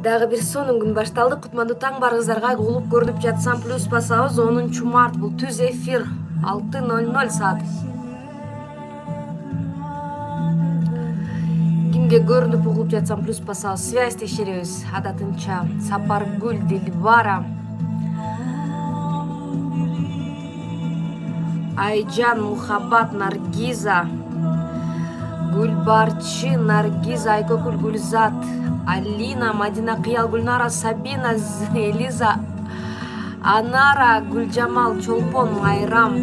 Дагы бир сонун күн башталды. Кутмандуу таң барыңыздарга. Улуп көрүнүп жатсам плюс басабыз. 10 март бул түз эфир 6:00 саат. Кимге көрүнүп угулуп жатсам плюс басабыз. Связь текшеребиз. Адатынча Сапаргүл, Дилбара, Айжан, Мухаббат, Наргиза, Гүлбарчы, Наргиза, Айкөкүл, Гүлзат, Алина, Мадина, Кыял, Гүлнара, Сабина, Элиза, Анара, Гүлжамал, Чолпон, Майрам,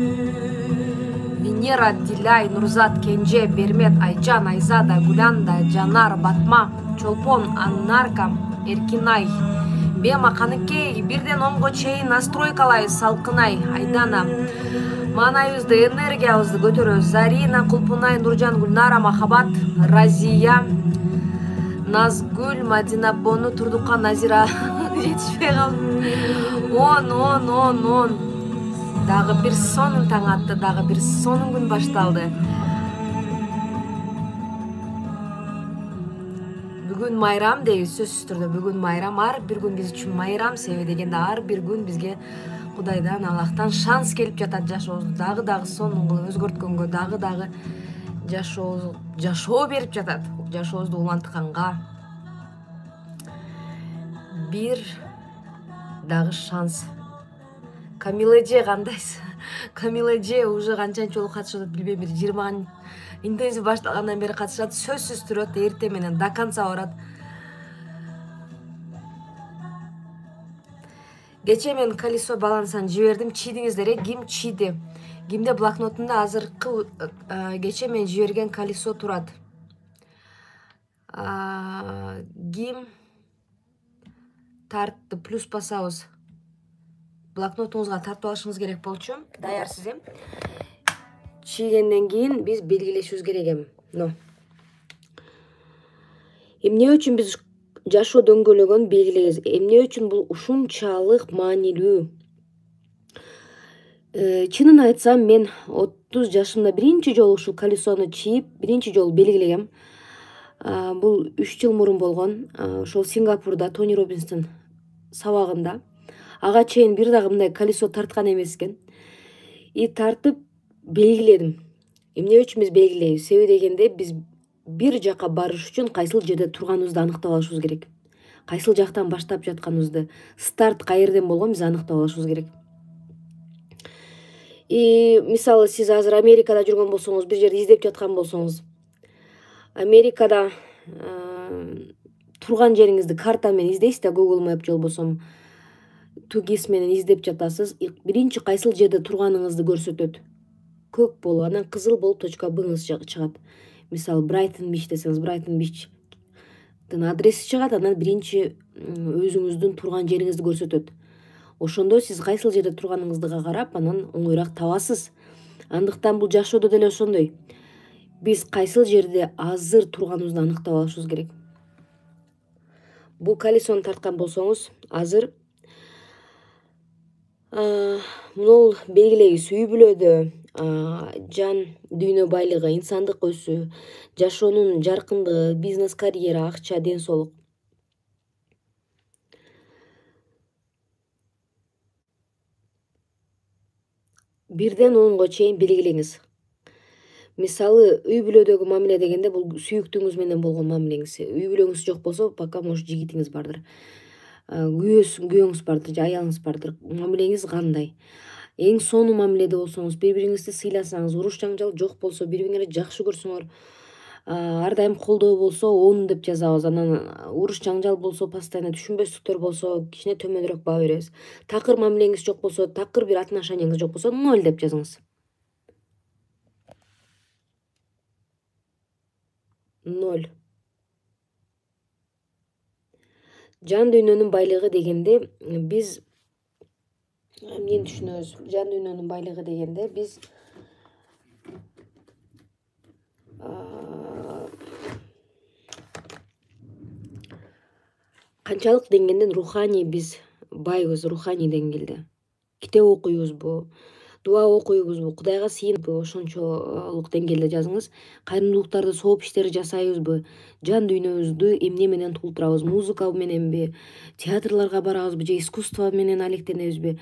Венера, Дилай, Нурзат, Кенже, Бермет, Айжан, Айзада, Гуланда, Жанар, Батма, Чолпон, Анарка, Эркинай, Бема, Каныкей, бирден 10го чейин настройкалайбыз, Салкынай, Айдана, маанайыбызды, энергиябызды көтөрөбүз. Зарина, Кулпунай, Нуржан, Гүлнара, Махабат, Разия, Назгүл, Мадина, Бону, Турдукка, Назира, жетишпей калды. 10. Дагы бир сонун таң атты, дагы бир сонун күн башталды. Бүгүн майрам дейбиз, сөзсүз түрдө бүгүн майрам. Ар бир күн биз үчүн майрам, себеби дегенде ар бир күн бизге Кудайдан, Аллахтан шанс келип жатат жашообузду дагы сонун кылып өзгөрткөнгө, дагы жашоо берип жатат. Жашообузду улантканга бир дагы шанс. Камила эже кандайсыз? Камила эже уже канчанчы жолу катышат билбейм, бир 20 интенсив башталгандан бери катышат. Сөзсүз түрдө эртең менен до конца барат. Кече мен колесо балансан жибердим. Чийдиңиздер, ким чийди? Кимде блокнотунда азыркы кече мен жиберген колесо турат? Ким тартты? Плюс басабыз. Блокнотуңузга тартып алышыңыз керек болчу. Даярсыз, Чийгенден кийин биз белгилешибиз керек. Эмне үчүн биз жашоо дөңгөлөгөн белгилейбиз? Эмне үчүн бул ушунчалык маанилүү? Чынын айтсам, мен 30 жашымда биринчи жолу ушул колесону чийип, биринчи жолу белгилегем. Бул 3 жыл мурун болгон. Ошол Сингапурда Тони Роббинстин сабагында. Ага чейин бир дагы мындай колесо тарткан эмескен. Тартып белгиледим. Эмне үчүн биз белгилейбиз? Себеби дегенде биз бир жака барыш үчүн кайсыл жерде турганыбызды аныктап алышыбыз керек. Кайсыл жактан баштап жатканыбызды, старт каерден болгон биз аныктап алышыбыз керек. Мисалы, сиз азыр Америкада жүргөн болсоңуз, бир жерди издеп жаткан болсоңуз, Америкада турган жериңизди карта менен издейсиз да, Google Map же болбосо Тугис менен издеп жатасыз. Биринчи кайсыл жерде турганыңызды көрсөтөт. Көк болуп, анан кызыл болуп .b'ңыз чыгат. Мисалы, Брайтон Бич десеңиз, Брайтон Бичтин адреси чыгат, анан биринчи өзүңүздүн турган жериңизди көрсөтөт. Ошондо сиз кайсыл жерде турганыңызды карап, анан оңоюраак табасыз. Андыктан бул жашоодо деле ошондой. Биз кайсыл жерде азыр турганыбызды аныктап алышыбыз керек. Бул колесону тарткан болсоңуз, азыр мунул белгилейбиз: үй бүлөдө жан дүйнө байлыгы, инсандык өсүү, жашоонун жаркындыгы, бизнес, карьера, акча, ден соолук. Бирден 10го чейин белгилеңиз. Мисалы, үй бүлөдөгү мамиле дегенде бул сүйүктүүңүз менен болгон мамилеңиз. Үй бүлөңүз жок болсо, пока может жигитиңиз бардыр, күйөөңүз бардыр же аялыңыз бардыр. Мамилеңиз кандай? Эң сонун мамиледе болсоңуз, бири-бириңизди сыйласаңыз, уруш жаңжал жок болсо, бири-бириңерди жакшы көрсөңөр, ар дайым колдоо болсо 10 деп жазабыз. Анан уруш жаңжал болсо, постоянно түшүнбөстүктөр болсо, кичине төмөнүрөөк баа беребиз. Такыр мамилеңиз жок болсо, такыр бир отношенияңыз жок болсо, 0 деп жазыңыз. 0. Жан дүйнөнүн байлыгы дегенде биз эмнени түшүнөбүз? Жан дүйнөнүн байлыгы дегенде биз канчалык деңгээлден руханий биз байбыз, руханий деңгээлде. Китеп окуйбузбу, дуа окуйбузбу, Кудайга сыйыныбы, ошончолук деңгээлде жазыңыз. Кайрымдуулуктарды, сооп иштерди жасайбызбы, жан дүйнөбүздү эмне менен толтурабыз, музыка мененби, театрларга барабызбы же искусство менен алектенебизби,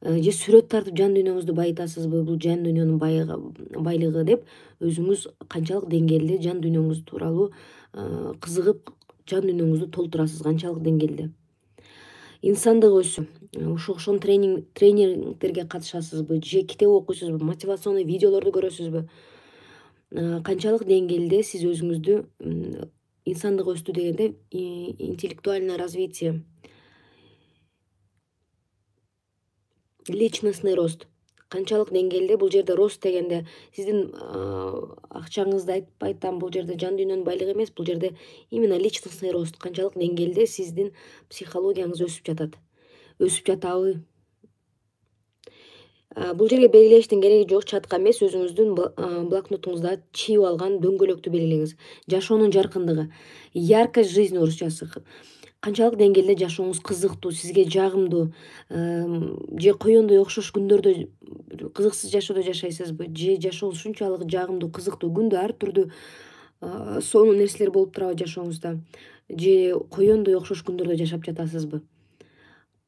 же сүрөт тартып жан дүйнөңүздү байытасызбы, бул жан дүйнөнүн байлыгы деп өзүңүз канчалык деңгээлде жан дүйнөңүз тууралуу кызыгып жан дүйнөңүздү толтурасыз, канчалык деңгээлде. Инсандык өсүү, ошол тренингтерге катышасызбы же китеп окуйсузбу, мотивационный видеолорду көрөсүзбү, канчалык деңгээлде сиз өзүңүздү инсандык өстү дегенде интеллектуальное развитие, личностный рост канчалык деңгээлде, бул жерде рост дегенде сиздин акчаңызды айтпайт, бул жерде жан дүйнөнүн байлыгы эмес, бул жерде именно личностный рост канчалык деңгээлде сиздин психологияңыз өсүп жатат, өсүп жатабы. Бул жерге белгилештин кереги жок, чатка эмес, өзүңүздүн блокнотуңузда чийип алган дөңгөлөктү белгилеңиз. Жашоонун жаркындыгы, яркость жизни орусчасы. Канчалык деңгээлде жашооңуз кызыктуу, сизге жагымдуу, же коёндой окшош күндөрдө кызыксыз жашоодо жашайсызбы, же жашоо ушунчалык жагымдуу, кызыктуу, күндө ар түрдүү сонун нерселер болуп турабы жашооңузда, же коёндой окшош күндөрдө жашап жатасызбы?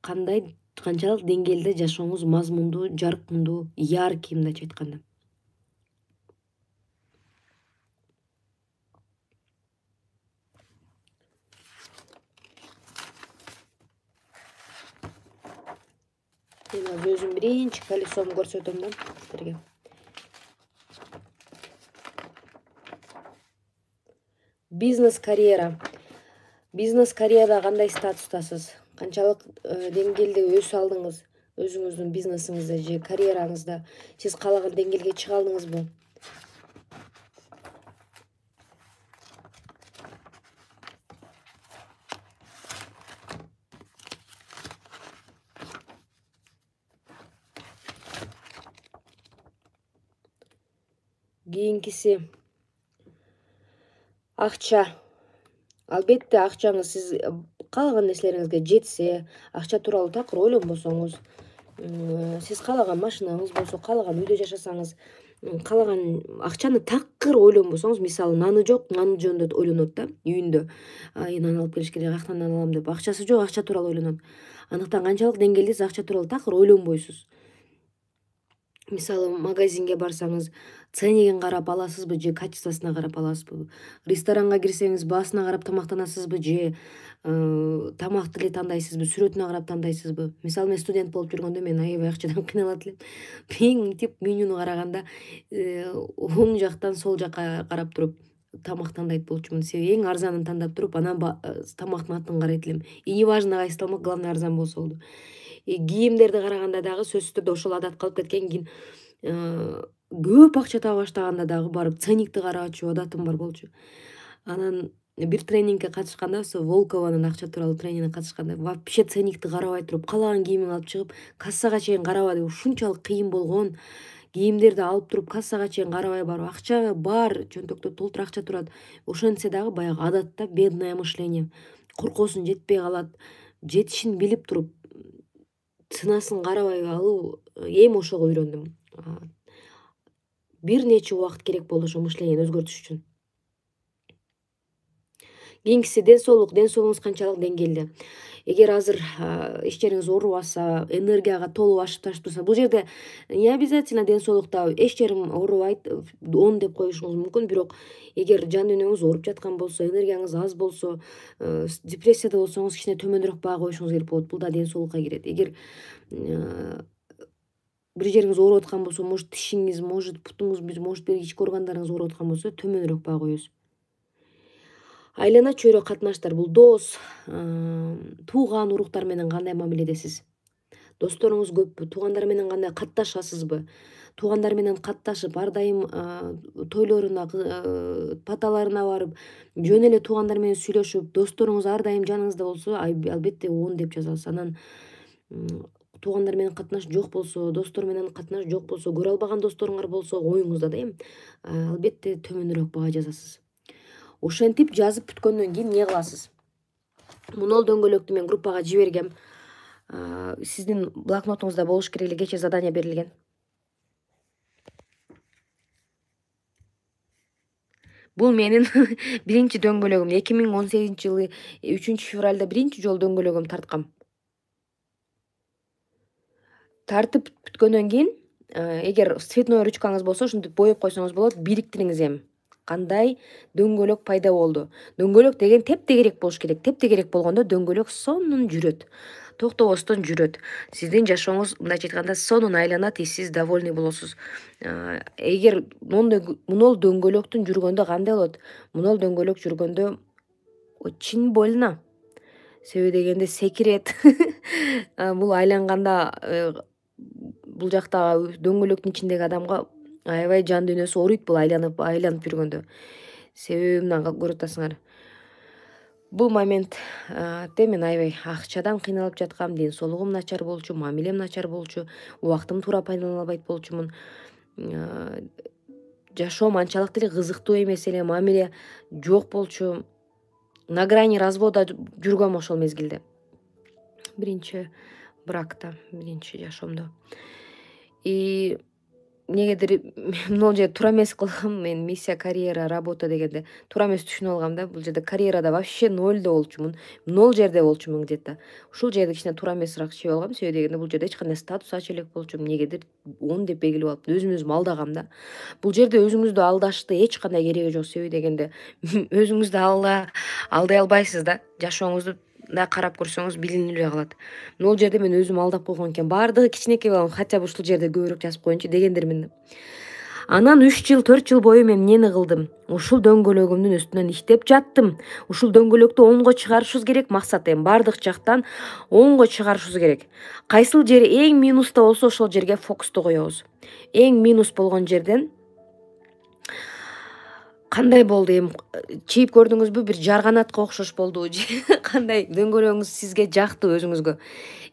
Канчалык деңгээлде жашооңуз мазмундуу, жаркындуу, яркий, мындайча айтканда. Мен азыр өзүм биринчи колесомду көрсөтөм да силерге. Бизнес карьера. Бизнес карьерада кандай статустасыз? Канчалык деңгээлде өсө алдыңыз өзүңүздүн бизнесиңизде же карьераңызда? Сиз каалаган деңгээлге чыга алдыңызбы? Кийинкиси акча. Албетте акчаңыз сиз каалаган нерселериңизге жетсе, акча тууралуу такыр ойлонбосоңуз, сиз каалаган машинаңыз болсо, каалаган үйдө жашасаңыз, каалаган акчаны такыр ойлонбосоңуз, мисалы наны жок, нан жөнүндө ойлонот да үйүндө. Нан алып келиш керек, каяктан нан алам деп. Акчасы жок, акча тууралуу ойлонот. Андыктан канчалык деңгээлде сиз акча тууралуу такыр ойлонбойсуз. Мисалы магазинге барсаңыз, ценигин карап аласызбы же качествосуна карап аласызбы? Ресторанга кирсеңиз, баасына карап тамактанасызбы же тамакты эле тандайсызбы, сүрөтүнө карап тандайсызбы? Мисалы мен студент болуп жүргөндө мен аябай акчадан кыйналат элем. Миңтип менюну караганда оң жактан сол жакка карап туруп тамак тандайт болчумун. Себеби эң арзанын тандап туруп, анан тамактын атын карайт элем. И не важно кайсы тамак, главное арзан болсо болду. Кийимдерди караганда дагы сөзсүз түрдө ошол адат калып кеткен. Кийин көп акча таба баштаганда дагы барып ценникти караачу адатым бар болчу. Анан бир тренингке катышканда, ошо Волкованын акча тууралуу тренингине катышканда, вообще ценникти карабай туруп, каалаган кийимиңди алып чыгып, кассага чейин караба деп, ушунчалык кыйын болгон. Кийимдерди алып туруп, кассага чейин карабай барып, акча бар, чөнтөктө толтура акча турат. Ошентсе дагы баягы адатта бедное мышление. Коркосуң жетпей калат. Жетишин билип туруп, ценасын карабай алуу, эми ошого үйрөндүм. Бир нече убакыт керек болду ошо мышлениени өзгөртүш үчүн. Кийинкиси ден соолугуңуз канчалык деңгээлде? Эгер азыр эч жериңиз оорубаса, энергияга толуп ашып ташып турса, бул жерде не обязательно ден соолукта эч жерим оорубайт, 10 деп коюшуңуз мүмкүн, бирок эгер жан дүйнөңүз ооруп жаткан болсо, энергияңыз аз болсо, депрессияда болсоңуз кичине төмөнүрөөк баа коюшуңуз керек болот. Бул да ден соолукка кирет. Эгер бир жериңиз ооруп аткан болсо, может тишиңиз, может бутуңуз, может бир ички органдарыңыз ооруп аткан болсо, төмөнүрөөк баа коесуз. Айлана чөйрө катнаштар, бул дос, тууган уруктар менен кандай мамиледесиз? Досторуңуз көппү? Туугандар менен кандай катташасызбы? Туугандар менен катташып, ар дайым тойлоруна, паталарына барып, жөн эле туугандар менен сүйлөшүп, досторуңуз ар дайым жаныңызда болсо, албетте 10 деп жазасыз. Анан туугандар менен катнаш жок болсо, достор менен катнаш жок болсо, көрө албаган досторуңар болсо, оюңузда да албетте төмөнүрөөк баа жазасыз. Ошентип жазып бүткөндөн кийин эмне кыласыз? Мунол дөңгөлөктү мен группага жибергем. Сиздин блокнотуңузда болуш керек эле, кечээ задание берилген. Бул менин биринчи дөңгөлөгүм. 2018-жылы 3-февралда биринчи жолу дөңгөлөгүм тарткам. Тартып бүткөндөн кийин эгер цветной ручкаңыз болсо ушинтип боеп койсоңуз болот, бириктириңиз эми. Кандай дөңгөлөк пайда болду. Дөңгөлөк деген тептегерек болуш керек. Тептегерек болгондо дөңгөлөк сонун жүрөт. Токтобостон жүрөт. Сиздин жашооңуз мындайча айтканда сонун айланат, сиз довольный болосуз. Эгер монол дөңгөлөктүн жүргөндө кандай болот? Монол дөңгөлөк жүргөндө очень больно. Себеби дегенде секирет. Бул айланганда бул жактагы дөңгөлөктүн ичиндеги адамга аябай жан дүйнөсү ооруйт бул айланып жүргөндө. Себеби мындан көрүп атасыңар. Бул моментте мен аябай акчадан кыйналып жаткам, ден соолугум начар болчу, мамилем начар болчу, убактымды туура пайдалана албайт болчумун. Жашоом анчалык деле кызыктуу эмес эле, мамиле жок болчу. На грани развода жүргөм ошол мезгилде. Биринчи бракта, биринчи жашоомдо. Эмнегедир могул жерде туура эмес кылгам. Мен миссия, карьера, работа дегенде туура эмес түшүнүп алгам да. Бул жерде карьерада вообще нольдо болчумун. Нол жерде болчумун где-то. Ушул жерде кичине туура эмесирээк чек алгам. Себеби дегенде бул жерде эч кандай статус ача элек болчумун. Эмнегедир 10 деп белгилеп алып, өзүм алдагам да. Бул жерде өзүңүздү алдашты эч кандай кереги жок. Себеби дегенде өзүңүздү алдай албайсыз да. Жашооңузду да карап көрсөңүз билинип калат. Могул жерде мен өзүм алдап койгон экен. Баардыгы кичинекей болгон, хотя бы ушул жерде көбүрөөк жазып коеюнчу дегендирмин. Анан 3 жыл, 4 жыл бою мен эмнени кылдым? Ушул дөңгөлөгүмдүн үстүнөн иштеп жаттым. Ушул дөңгөлөктү оңго чыгарышыбыз керек, максат эми баардык жактан оңго чыгарышыбыз керек. Кайсыл жери эң минуста болсо ошол жерге фокусту коебуз. Эң минус болгон жерден кандай болду эми? Чийип көрдүңүзбү? Бир жарганатка окшош болдубу же кандай? Дөңгөлөгүңүз сизге жактыбы өзүңүзгө?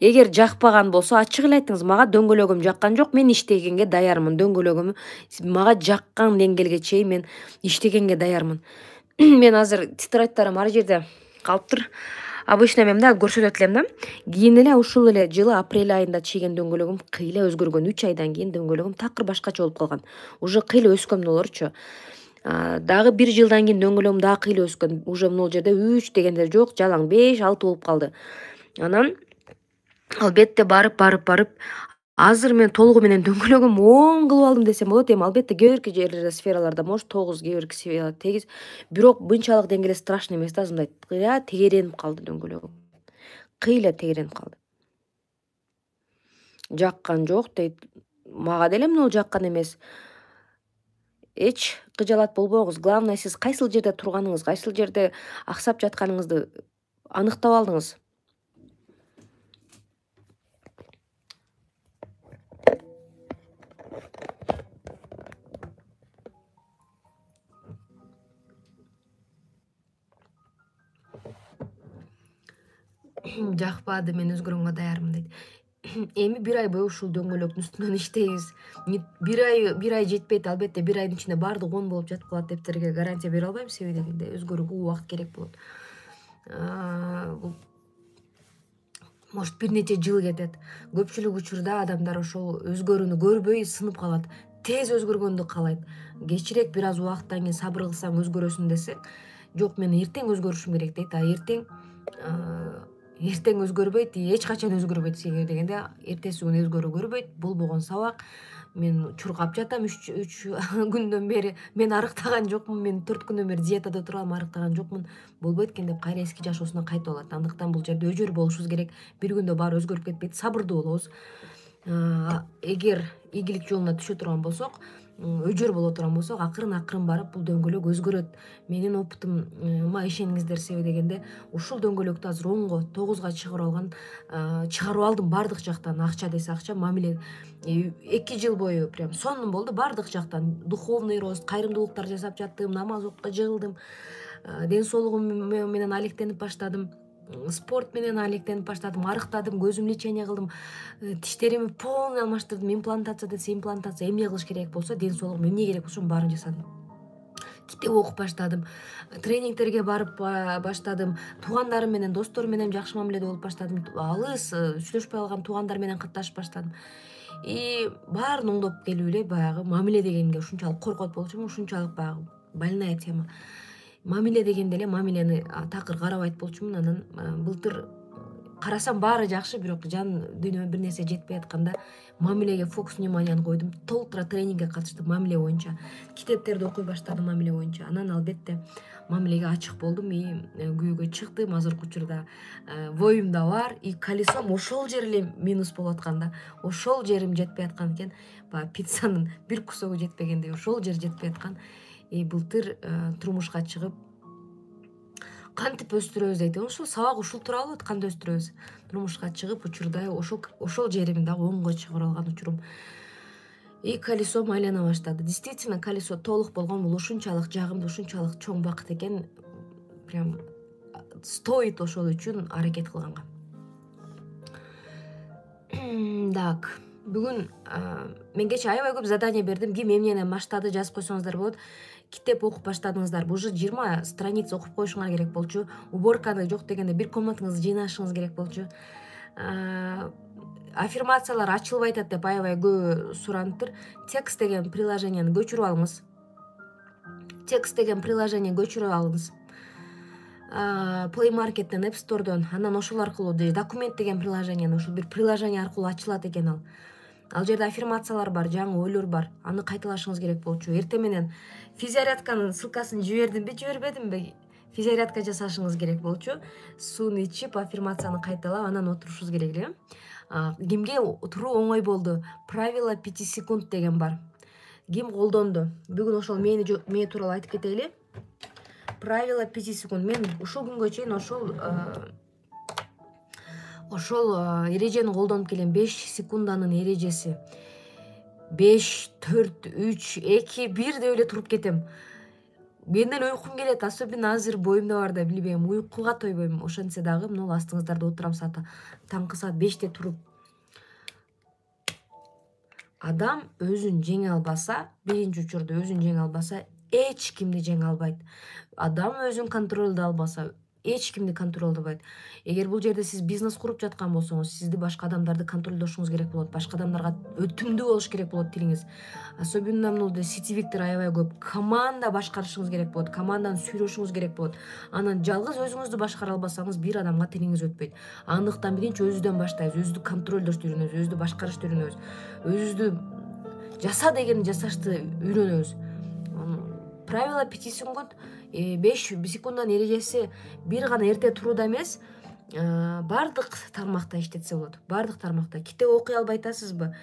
Эгер жакпаган болсо ачык эле айтыңыз. Мага дөңгөлөгүм жаккан жок, мен иштегенге даярмын. Дөңгөлөгүм мага жаккан деңгээлге чейин мен иштегенге даярмын. Мен азыр тетрадьтарым ар жерде калыптыр. Обычно мен мындай көрсөтөт элем да. Кийин эле ушул эле жылы апрель айында чийген дөңгөлөгүм кыйла өзгөргөн. 3 айдан кийин дөңгөлөгүм такыр башкача болуп калган. Уже кыйла өскөн болорчу. Дагы 1 жылдан кийин дөңгөлөгүм дагы кыйла өскөн. Уже могул жерде 3 дегендер жок, жалаң 5, 6 болуп калды. Анан албетте барып азыр мен толугу менен дөңгөлөгүм оң кылып алдым десем болот. Эми албетте кээ бирки жерлерде, сфераларда может 9, кээ бирки сфераларда 8. Бирок мынчалык деңгээлде страшный эмес да, мындай кыйла тегеренип калды дөңгөлөгүм. Кыйла тегеренип калды. Жаккан жок дейт. Мага деле могул жаккан эмес. Эч кыжаалат болбоңуз. Главное, сиз кайсыл жерде турганыңыз, кайсыл жерде аксап жатканыңызды аныктап алдыңыз. Жакпады, мен өзгөргөнгө даярмын дейт. Эми 1 ай бою ушул дөңгөлөктүн үстүнөн иштейбиз. 1 ай жетпейт, албетте 1 айдын ичинде баардыгы оң болуп жатып калат деп дерге гарантия бере албайм, себеби дегенде өзгөрүүгө убакыт керек болот. Бул может бир нече жыл кетет. Көпчүлүк учурда адамдар ошол өзгөрүүнү көрбөй сынып калат. Тез өзгөргөндү каалайт. Кечирээк бир аз убакыттан кийин сабыр кылсаң өзгөрөсүн десең, жок мен эртең өзгөрүшүм керек дейт. Эртең өзгөрбөйт, эч качан өзгөрбөйт. Себеби дегенде эртеси күнү өзгөрүү көрбөйт. Бул болгон сабак. Мен чуркап жатам 3 күндөн бери. Мен арыктаган жокмун. Мен 4 күндөн бери диетада турам, арыктаган жокмун. Болбойт экен деп кайра эски жашоосуна кайтып алат. Андыктан бул жерде өжөр болушубуз керек. Бир күндө баары өзгөрүп кетпейт. Сабырдуу болобуз. Эгер ийгилик жолуна түшө турган болсок, өжөр боло турган болсок, акырын барып бул дөңгөлөк өзгөрөт. Менин опытыма ишениңиздер, себеби дегенде ушул дөңгөлөктү азыр оңго 9га чыгарып алдым баардык жактан. Акча десе акча, мамиле 2 жыл бою прям сонун болду баардык жактан. Духовный рост, кайрымдуулуктар жасап жаттым, намаз окуп жыгылдым. Ден соолугум менен алектенип баштадым. Спорт менен алектенип баштадым, арыктадым, көзүм лечение кылдым, тиштеримди полный алмаштырдым. Имплантация десе имплантация, эмне кылыш керек болсо, ден соолугума эмне керек болсо баарын жасадым. Китеп окуп баштадым, тренингтерге барып баштадым, туугандарым менен, досторум менен жакшы мамиледе болуп баштадым, алыс сүйлөшпөй калган туугандар менен катташып баштадым. Баарын оңдоп келип эле баягы мамиле дегенге ушунчалык коркот болчумун, ушунчалык баягы больная тема. Мамиле дегенде эле мамилени такыр карабайт болчумун. Анан былтыр карасам баары жакшы, бирок жан дүйнөмө бир нерсе жетпей атканда мамилеге фокус вниманияны койдум. Толтура тренингге катыштым мамиле боюнча. Китептерди окуй баштадым мамиле боюнча. Анан албетте мамилеге ачык болдум и күйөөгө чыктым. Азыркы учурда боюмда бар и колесом ошол жери эле минус болуп аткан да. Ошол жерим жетпей аткан экен. Баягы пиццанын бир кусогу жетпегендей ошол жер жетпей аткан. И былтыр турмушка чыгып кантип өстүрөбүз дейт. Ошол сабак ушул тууралуу болот, кантип өстүрөбүз. Турмушка чыгып учурда ошол жерим дагы оңго чыгара алган учурум. И колесом айлана баштады. Действительно, колесо толук болгон, бул ушунчалык жагымдуу, ушунчалык чоң бакыт экен. Прям стоит ошол үчүн аракет кылганга. Так, бүгүн мен кечээ аябай көп задание бердим. Ким эмнени баштады жазып койсоңуздар болот. Китеп окуп баштадыңыздар. Уже 20 страница окуп коюшуңар керек болчу. Уборканы жок дегенде бир комнатаңызды жыйнашыңыз керек болчу. Аффирмациялар ачылбай атат деп аябай көп сураныптыр. Текст деген приложениени көчүрүп алыңыз. Текст деген приложение көчүрүп алыңыз. Play Market'ten, App Store'дан, анан ошол аркылуу документ деген приложениени, ошол бир приложение аркылуу ачылат экен ал. Ал жерде аффирмациялар бар, жаңы ойлор бар. Аны кайталашыңыз керек болчу. Эртең менен физзарядканын ссылкасын жибердимби? Физзарядка жасашыңыз керек болчу. Сууну ичип, аффирмацияны кайталап, анан отурушуңуз керек эле. Кимге туруу оңой болду? Правило 5 секунд деген бар. Ким колдонду? Бүгүн ошол мени тууралуу айтып кетели. Правило 5 секунд. Мен ушул күнгө чейин ошол эрежени колдонуп келем. 5 секунданын эрежеси. 5, 4, 3, 2, 1 деп эле туруп кетем. Мен деле уйкум келет, особенно азыр боюмда бар да билбейм, уйкуга тойбойм. Ошентсе дагы мына астыңыздарда отурам таңкы саат 5те туруп. Адам өзүн жеңе албаса, биринчи учурда өзүн жеңе албаса, эч кимди жеңе албайт. Адам өзүн контролдо албаса, эч кимди контролдобойт. Эгер бул жерде сиз бизнес куруп жаткан болсоңуз, сизди башка адамдарды контролдошуңуз керек болот. Башка адамдарга өтүмдүү болуш керек болот тилиңиз. Особенно мына сетевиктер аябай көп. Команда башкарышыңыз керек болот, команданы сүйлөшүңүз керек болот. Анан жалгыз өзүңүздү башкара албасаңыз, бир адамга тилиңиз өтпөйт. Андыктан биринчи өзүбүздөн баштайбыз, өзүбүздү контролдошду үйрөнөбүз, өзүбүздү башкарышты үйрөнөбүз, өзүбүздү жаса дегенди жасашты үйрөнөбүз. Правило 5 секунд, 5 секунданын эрежеси бир гана эрте турууда эмес, бардык тармакта иштетсе болот. Бардык тармакта. Китеп окуй албай атасызбы?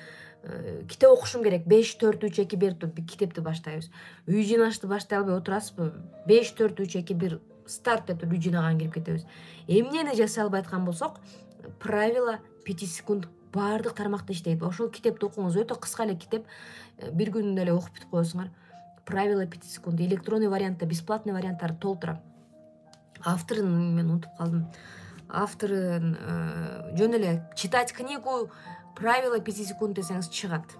Китеп окушум керек. 5, 4, 3, 2, 1 туруп китепти баштайбыз. Үй жыйнашты баштай албай отурасызбы? 5, 4, 3, 2, 1 старт деп туруп үй жыйнаган кирип кетебиз. Эмнени жасай албай аткан болсок, правило 5 секунд бардык тармакта иштейт. Ошол китепти окуңуз, өтө кыска эле китеп. Бир күндө эле окуп бүтүп коесуңар. Правило 5 секунд. Электронный вариантта, бесплатный варианттары толтура. Авторун мен унутуп калдым. Авторун жөн эле читать книгу правило 5 секунд десеңиз чыгат.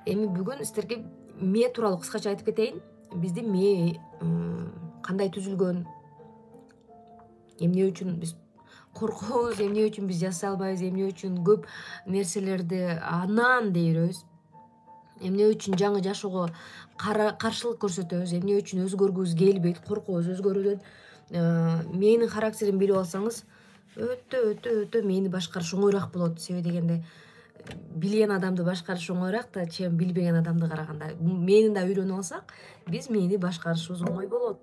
Эми бүгүн сиздерге мээ тууралуу кыскача айтып кетейин. Биздин мээ кандай түзүлгөн, эмне үчүн биз коркобуз, эмне үчүн биз жасай албайбыз, эмне үчүн көп нерселерди анан дейбиз, эмне үчүн жаңы жашоого каршылык көрсөтөбүз, эмне үчүн өзгөргүбүз келбейт, коркобуз өзгөрүүдөн. Менин характерин билип алсаңыз, өтө мени башкарыш оңойраак болот. Себеби дегенде билген адамды башкарыш оңойраак да, чем билбеген адамды караганда. Мени да үйрөнүп алсак, биз мени башкарышыбыз оңой болот.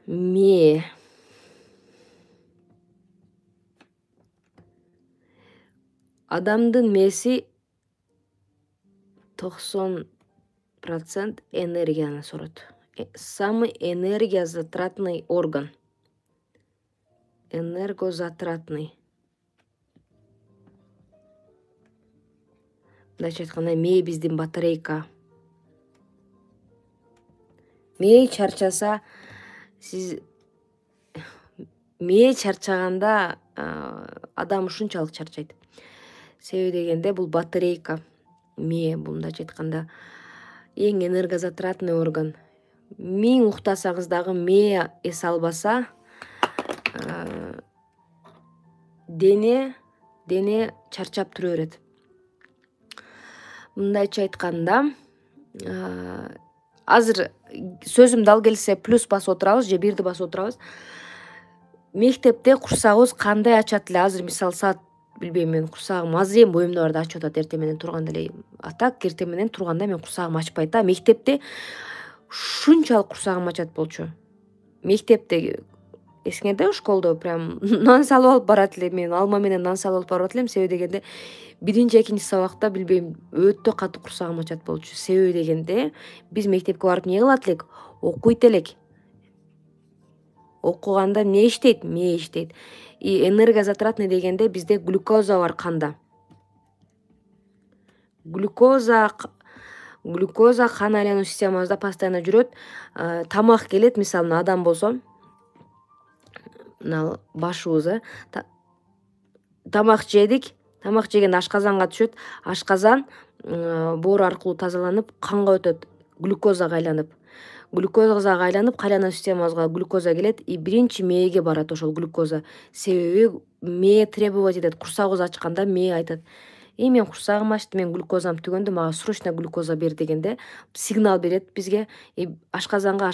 Мээ. Адамдын мээси 90% энергияны сорот. Самый энергозатратный орган. Энергозатратный. Мындайча айтканда, мээ биздин батарейка. Мээ чарчаса, мээ чарчаганда адам ушунчалык чарчайт. Себеби дегенде бул батарейка. Мээ бул мындайча айтканда эң энергозатратный орган. 1000 уктасаңыз дагы мээ эс албаса, дене чарчап тура берет. Мындайча айтканда, азыр сөзүмдү ал келсе плюс басып отурабыз же бирди басып отурабыз. Мектепте курсагыбыз кандай ачат эле? Азыр мисалы саат билбейм, мен курсагым азыр боюмда барда ачып атат эртең менен турганда эле. Так эртең менен турганда мен курсагым ачпайт да. Мектепте ушунчалык курсагым ачат болчу. Мектепте эсиңерде школдо прям нан салып алып барат элем. Мен алма менен нан салып алып барып элем. Себеби дегенде биринчи, экинчи сабакта билбейм өтө катуу курсагым ачат болчу. Себеби дегенде биз мектепке барып эмне кылат элек? Окуйт элек. Окуганда эмне иштейт? Мээ иштейт. И энергозатратный дегенде бизде глюкоза бар канда. Глюкоза кан айлануу системабызда постоянно жүрөт. Тамак келет, мисалы адам болсо, мына башыбыз, тамак жедик. Тамак жегенде ашказанга түшөт. Ашказан боору аркылуу тазаланып, канга өтөт, глюкозага айланып. Глюкозага айланып, кайлануу системабызга глюкоза келет и биринчи мээге барат ошол глюкоза. Себеби мээ требовать этет. Курсагыбыз ачканда мээ айтат: мен курсагым ачты, мен глюкозам түгөндү, мага срочно глюкоза бер дегенде сигнал берет бизге. Ашказанга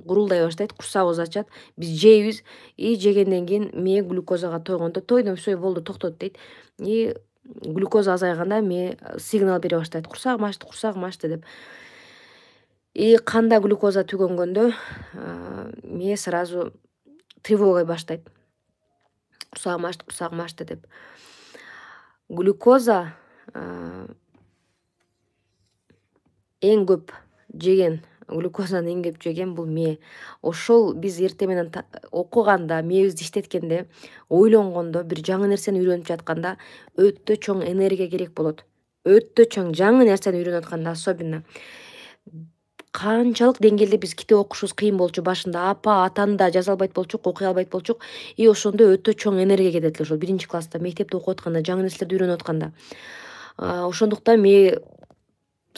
гурулдай баштайт, курсагыбыз ачат, биз жейбиз. Жегенден кийин мээ глюкозага тойгондо тойдум, все болду, токтот дейт. Глюкоза азайганда мээ сигнал бере баштайт: курсагым ачты деп. Канда глюкоза түгөнгөндө мээ сразу тревога баштайт. Курсагым ачты деп. Глюкоза эң көп жеген, глюкозаны эң көп жеген бул мээ. Ошол биз эртең менен окуганда, мээбизди иштеткенде, ойлонгондо, бир жаңы нерсени үйрөнүп жатканда өтө чоң энергия керек болот. Өтө чоң жаңы нерсени үйрөнүп атканда особенно. Канчалык деңгээлде биз китеп окушубуз кыйын болчу башында, атаны да жаза албайт болчук, окуй албайт болчук. Ошондо өтө чоң энергия кетет эле ошол биринчи класста, мектепте окуп атканда, жаңы нерселерди үйрөнүп атканда. Ошондуктан мээ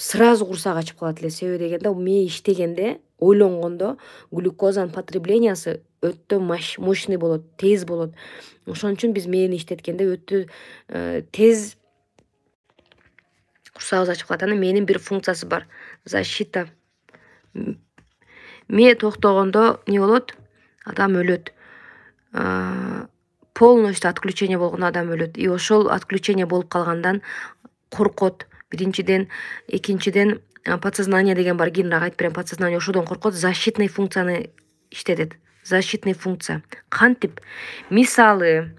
сразу курсак ачып калат эле. Себеби дегенде мээ иштегенде, ойлонгондо глюкозанын потреблениясы өтө мощный болот, тез болот. Ошон үчүн биз мээни иштеткенде өтө тез курсагыбыз ачып калат. Анан мээнин бир функциясы бар: защита. Мээ токтогондо эмне болот? Адам өлөт. Полностью отключение болгондо адам өлөт. Ошол отключение болуп калгандан коркот. Биринчиден, экинчиден подсознание деген бар, кийинирээк айтып берем. Подсознание ошодон коркот, защитный функцияны иштетет. Защитный функция. Кантип? Мисалы,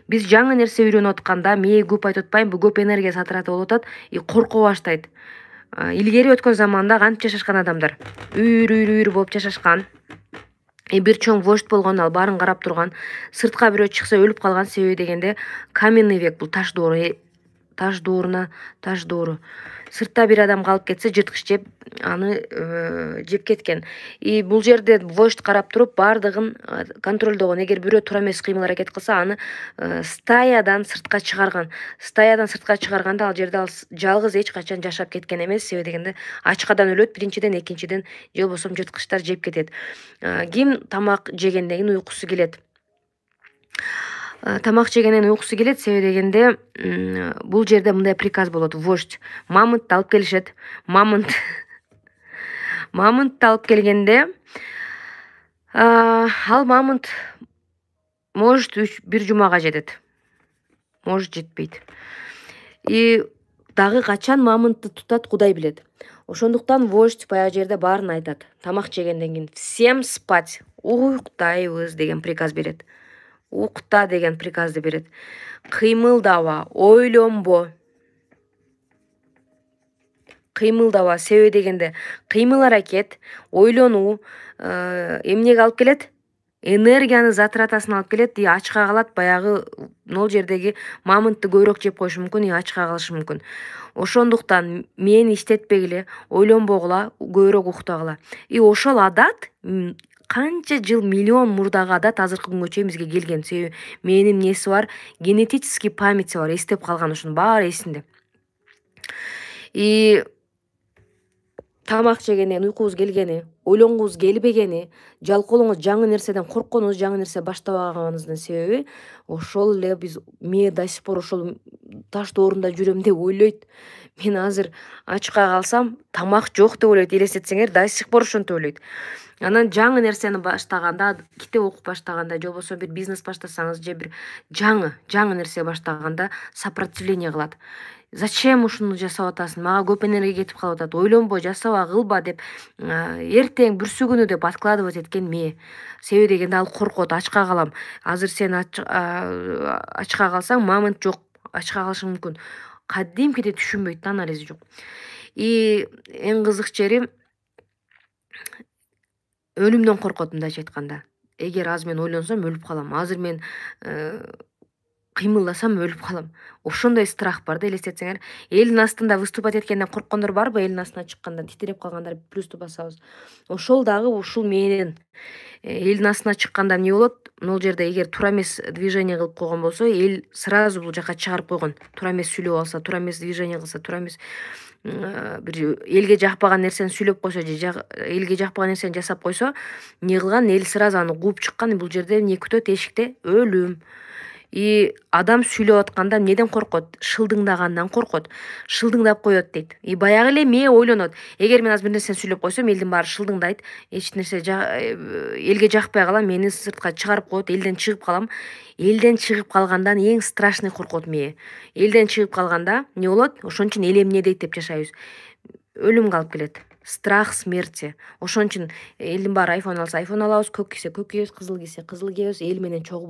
биз жаңы нерсе үйрөнүп атканда мээ көп айтып атпайбы, бул көп энергия затраты болуп атат, корко баштайт. Илгери өткөн заманда кантип жашашкан адамдар? Үйүр болуп жашашкан. Бир чоң вождь болгон, ал баарын карап турган. Сыртка бирөө чыкса өлүп калган. Себеби дегенде каменный век, бул таш доору. Сыртта бир адам калып кетсе, жырткыч жеп аны жеп кеткен. Бул жерде вождь карап туруп баардыгын контролдогон. Эгер бирөө туура эмес кыймыл аракет кылса, аны стаядан сыртка чыгарган. Стаядан сыртка чыгарганда ал жерде ал жалгыз эч качан жашап кеткен эмес. Себеби дегенде ачкадан өлөт, биринчиден, экинчиден же болбосо жырткычтар жеп кетет. Ким тамак жегенден кийин уйкусу келет. Тамак жегенден уйкусу келет. Себеби дегенде бул жерде мындай приказ болот: вождь мамонтты алып келишет. Мамонтты алып келгенде, ал мамонт может бир жумага жетет, может жетпейт. Дагы качан мамонтты тутат, Кудай билет. Ошондуктан вождь баягы жерде баарын айтат. Тамак жегенден кийин всем спать, уктайбыз деген приказ берет. Укта деген приказды берет. Кыймылдаба, ойлонбо. Себеби дегенде кыймыл аракет, ойлонуу эмнеге алып келет? Энергияны затратасын алып келет. Ачка калат, баягы нол жердеги мамонтты көбүрөөк жеп коюшу мүмкүн, ачка калышы мүмкүн. Ошондуктан мени иштетпегиле, ойлонбогула, көбүрөөк уктагыла. Ошол адат канча жыл, миллион мурдагы адат азыркы күнгө чейин бизге келген. Себеби мээнин эмнеси бар? Генетический памяти бар, эстеп калган, ошонун баары эсинде. тамак жегенден уйкубуз келгени, ойлонгубуз келбегени, жалкоолоңуз жаңы нерседен коркконубуз, жаңы нерсе баштабаганыбыздын себеби ошол эле биз мээ до сих пор ошол таш доорунда жүрөм деп ойлойт. Мен азыр ачка калсам тамак жок деп ойлойт, элестетсеңер до сих пор ошентип ойлойт. Анан жаңы нерсени баштаганда, китеп окуп баштаганда же болбосо бир бизнес баштасаңыз же бир жаңы нерсе баштаганда сопротивление кылат. Зачем ушуну жасап атасың? Мага көп энергия кетип калып атат. Ойлонбо, жасаба, кылба деп эртең бүрсүгүнү деп откладывать эткен мээ. Себеби дегенде ал коркот, ачка калам. Азыр сен ачка калсаң мамонт жок, ачка калышың мүмкүн. Кадимкидей түшүнбөйт да, анализи жок. И эң кызык жери өлүмдөн коркот, мындайча айтканда. Эгер азыр мен ойлонсом өлүп калам. Азыр мен кыймылдасам өлүп калам. Ошондой страх бар да, элестетсеңер. Элдин астында выступать эткенден корккондор барбы? Элдин астына чыкканда титиреп калгандар плюсту басабыз. Ошол дагы ушул менен элдин астына чыкканда эмне болот? Могул жерде эгер туура эмес движение кылып койгон болсо, эл сразу бул жака чыгарып койгон. Туура эмес сүйлөп алса, туура эмес движение кылса, туура эмес бир элге жакпаган нерсени сүйлөп койсо же элге жакпаган нерсени жасап койсо, эмне кылган? Эл сразу аны кууп чыккан. Бул жерде эмне күтөт? Эшикте өлүм. И адам сүйлөп атканда эмнеден коркот? Шылдыңдагандан коркот. Шылдыңдап коет дейт. И баягы эле мээ ойлонот. Эгер мен азыр бир нерсени сүйлөп койсом, элдин баары шылдыңдайт. Эч нерсе элге жакпай калам, мени сыртка чыгарып коет, элден чыгып калам. Элден чыгып калгандан эң страшный коркот мээ. Элден чыгып калганда эмне болот? Ошон үчүн эл эмне дейт деп жашайбыз. Өлүмгө алып келет. Страх смерти. Ошон үчүн элдин баары айфон алса айфон алабыз, көк кийсе көк кийебиз, кызыл кийсе кызыл кийебиз. Эл менен чогуу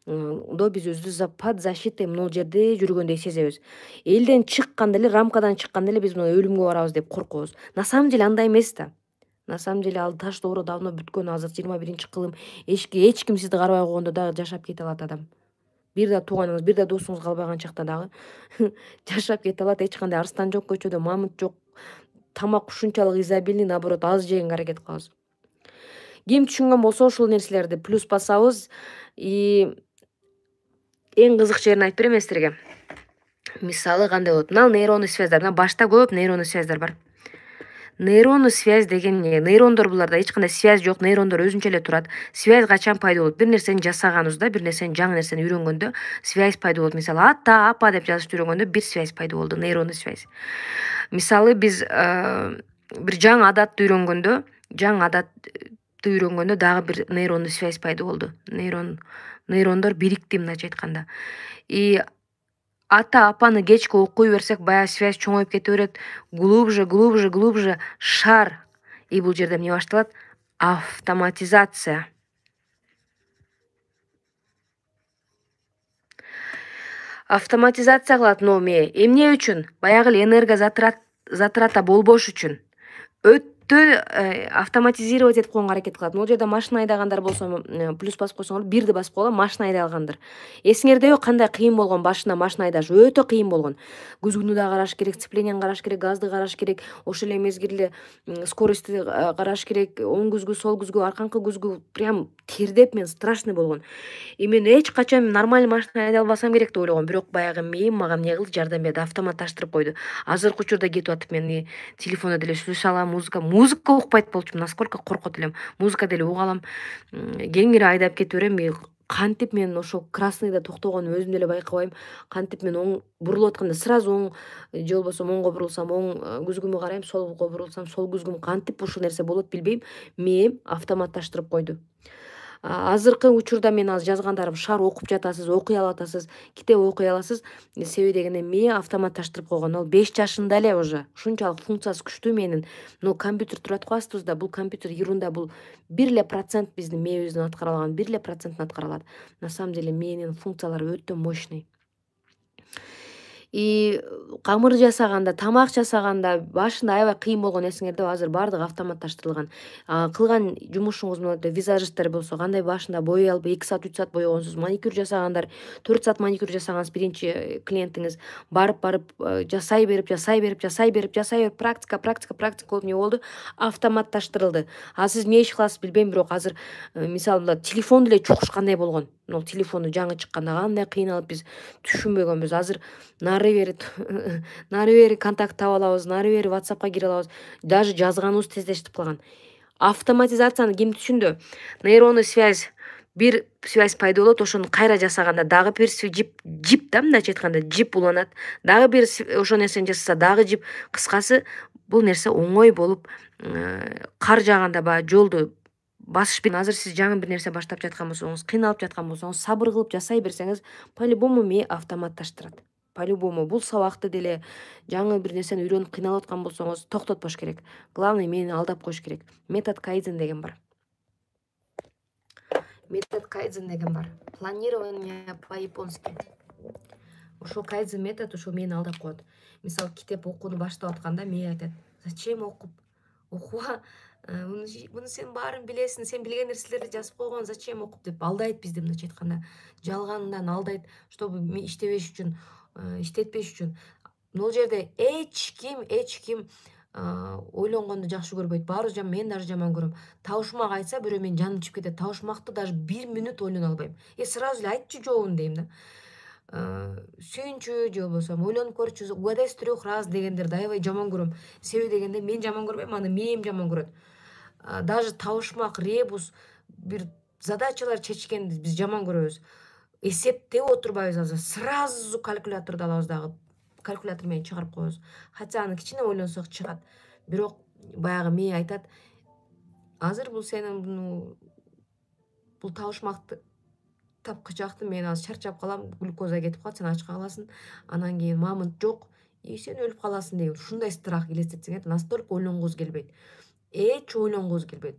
болгондо биз өзүбүздү под защитой могул жерде жүргөндөй сезебиз. Элден чыкканда эле, рамкадан чыкканда эле биз мына өлүмгө барабыз деп коркобуз. На самом деле андай эмес да. На самом деле ал таш доору давно бүткөн. Азыр 21-кылым. Эч ким сизди карабай койгондо дагы жашап кете алат адам. Бир да тууганыңыз, бир да досуңуз калбаган чакта дагы жашап кете алат. Эч кандай арстан жок көчөдө, мамонт жок. Тамак ушунчалык изобильный, наоборот, аз жегенге аракет кылабыз. Ким түшүнгөн болсо ушул нерселерди плюс басабыз. И эң кызык жерин айтып берем силерге. Мисалы кандай болот? Мына нейронный связьдар, мына башта көп нейронный связьдар бар. Нейронный связь деген эмне? Нейрондор, буларда эч кандай связь жок, нейрондор өзүнчө эле турат. Связь качан пайда болот? Бир нерсени жасаганыбызда, бир нерсени, жаңы нерсени үйрөнгөндө связь пайда болот. Мисалы, ата, апа деп жазышты үйрөнгөндө бир связь пайда болду, нейронный связь. Мисалы, биз бир жаңы адатты үйрөнгөндө, дагы бир нейронный связь пайда болду. Нейрондор бирикти, мындайча айтканда. И ата апаны кечке окуй берсек, баягы связь чоңоюп кете берет. Глубже шар. И бул жерде эмне башталат? Автоматизация. Автоматизация кылат мээ. Эмне үчүн? Баягы эле энергия затрата болбош үчүн. Өтө автоматизировать этип койгонго аракет кылат. Могул жерде машина айдагандар болсо, плюс басып койсоңор, бирди басып койгула, машина айдай алгандар. Эсиңердеби кандай кыйын болгон башына машина айдаш? Өтө кыйын болгон. Күзгүнү да караш керек, сцеплениени караш керек, газды караш керек, ошол эле мезгилде скоростьти караш керек, оң күзгү, сол күзгү, арканкы күзгү прям тердеп мен страшный болгон. И мен эч качан нормальный машина айдай албасам керек деп ойлогом. Бирок баягы мээм мага эмне кылды? Жардам берди, автоматташтырып койду. Азыркы учурда кетип атып, мен телефондо деле сүйлөшө алам, музыка укпайт болчумун, насколько коркот элем. Музыка деле уга алам. Кеңири айдап кете берем. Кантип мен ошол красныйда токтогонун өзүм деле байкабайм. Кантип мен оң бурулуп атканда сразу оң же болбосо оңго бурулсам, оң күзгүмө карайм, солго бурулсам, сол күзгүм. Кантип ушул нерсе болот билбейм. Мээм автоматташтырып койду. Азыркы учурда мен азыр жазгандарым шар окуп жатасыз, окуй алып атасыз, китеп окуй аласыз. Себеби дегенде мээ автоматташтырып койгон. Ал 5 жашында эле уже ушунчалык функциясы күчтүү менин. Но компьютер турат го астыбызда. Бул компьютер ерунда, бул 1% биздин мээбиздин аткара алган, 1% аткара алат. На самом деле мээнин функциялары өтө мощный. И камыр жасаганда, тамак жасаганда башында аябай кыйын болгон, эсиңерде азыр баардыгы автоматташтырылган. Кылган жумушуңуз менен визажисттер болсо, кандай башында боей алып 2 саат 3 саат бойгонсуз, маникюр жасагандар 4 саат маникюр жасагансыз, биринчи клиентиңиз барып жасай берип, практика болуп эмне болду? Автоматташтырылды. Сиз эмне иш кыласыз билбейм, бирок азыр мисалы телефон деле чукуш кандай болгон. Телефону жаңы чыкканда кандай кыйналып биз түшүнбөгөнбүз. Азыр нары бери нары бери контакт таап алабыз, нары бери WhatsAppка кире алабыз. Даже жазганыбыз тезлешип калган. Автоматизацияны ким түшүндү? Нейронный связь, бир связь пайда болот, ошону кайра жасаганда дагы бир жип да, мындайча айтканда жип уланат. Дагы бир ошо нерсени жасаса дагы жип. Кыскасы, бул нерсе оңой болуп, кар жааганда баягы жолду басыш. Азыр сиз жаңы бир нерсе баштап жаткан болсоңуз, кыйналып жаткан болсоңуз, сабыр кылып жасай берсеңиз, по-любому мээ автоматташтырат. По-любому бул сабакты деле жаңы бир нерсени үйрөнүп кыйналып аткан болсоңуз, токтотпош керек. Главное, мени алдап коюш керек. Метод кайдзен деген бар. Метод кайдзен деген бар. Планирование по-японски. Ошол кайдзен метод ошо мени алдап коет. Мисалы, китеп окууну баштап атканда мээ айтат: "Зачем окуба? Муну сен баарын билесиң, сен билген нерселерди жазып койгон, зачем окуп?" деп алдайт бизди, мындайча айтканда. Жалгандан алдайт, чтобы иштебеш үчүн, иштетпеш үчүн. Бул жерде эч ким ойлонгонду жакшы көрбөйт. Баары мен даже жаман көрөм. Табышмак айтса бирөө менин жаным чыгып кетет. Табышмакты даже 1 минут ойлоно албайм. Сразу эле айтчы жообун дейм да. Сүйүнчү же болбосо ойлонуп көрчү, угадай с 3 раз дегендерди аябай жаман көрөм. Себеби дегенде мен жаман көрбөйм, аны мээм жаман көрөт. Даже табышмак, ребус, бир задачалар чечкенди биз жаман көрөбүз. Эсептеп отурбайбыз, азыр сразу калькуляторду алабыз дагы калькулятор менен чыгарып коебуз. Хотя аны кичине ойлонсок чыгат. Бирок баягы мээ айтат: "Азыр бул сенин бул табышмакты тапкычакты мен азыр чарчап калам, глюкоза кетип калат, сен ачка каласың, анан кийин мамонт жок, сен өлүп каласың" деген ушундай страх элестетсең, настолько ойлонгубуз келбейт. Эч ойлонгубуз келбейт.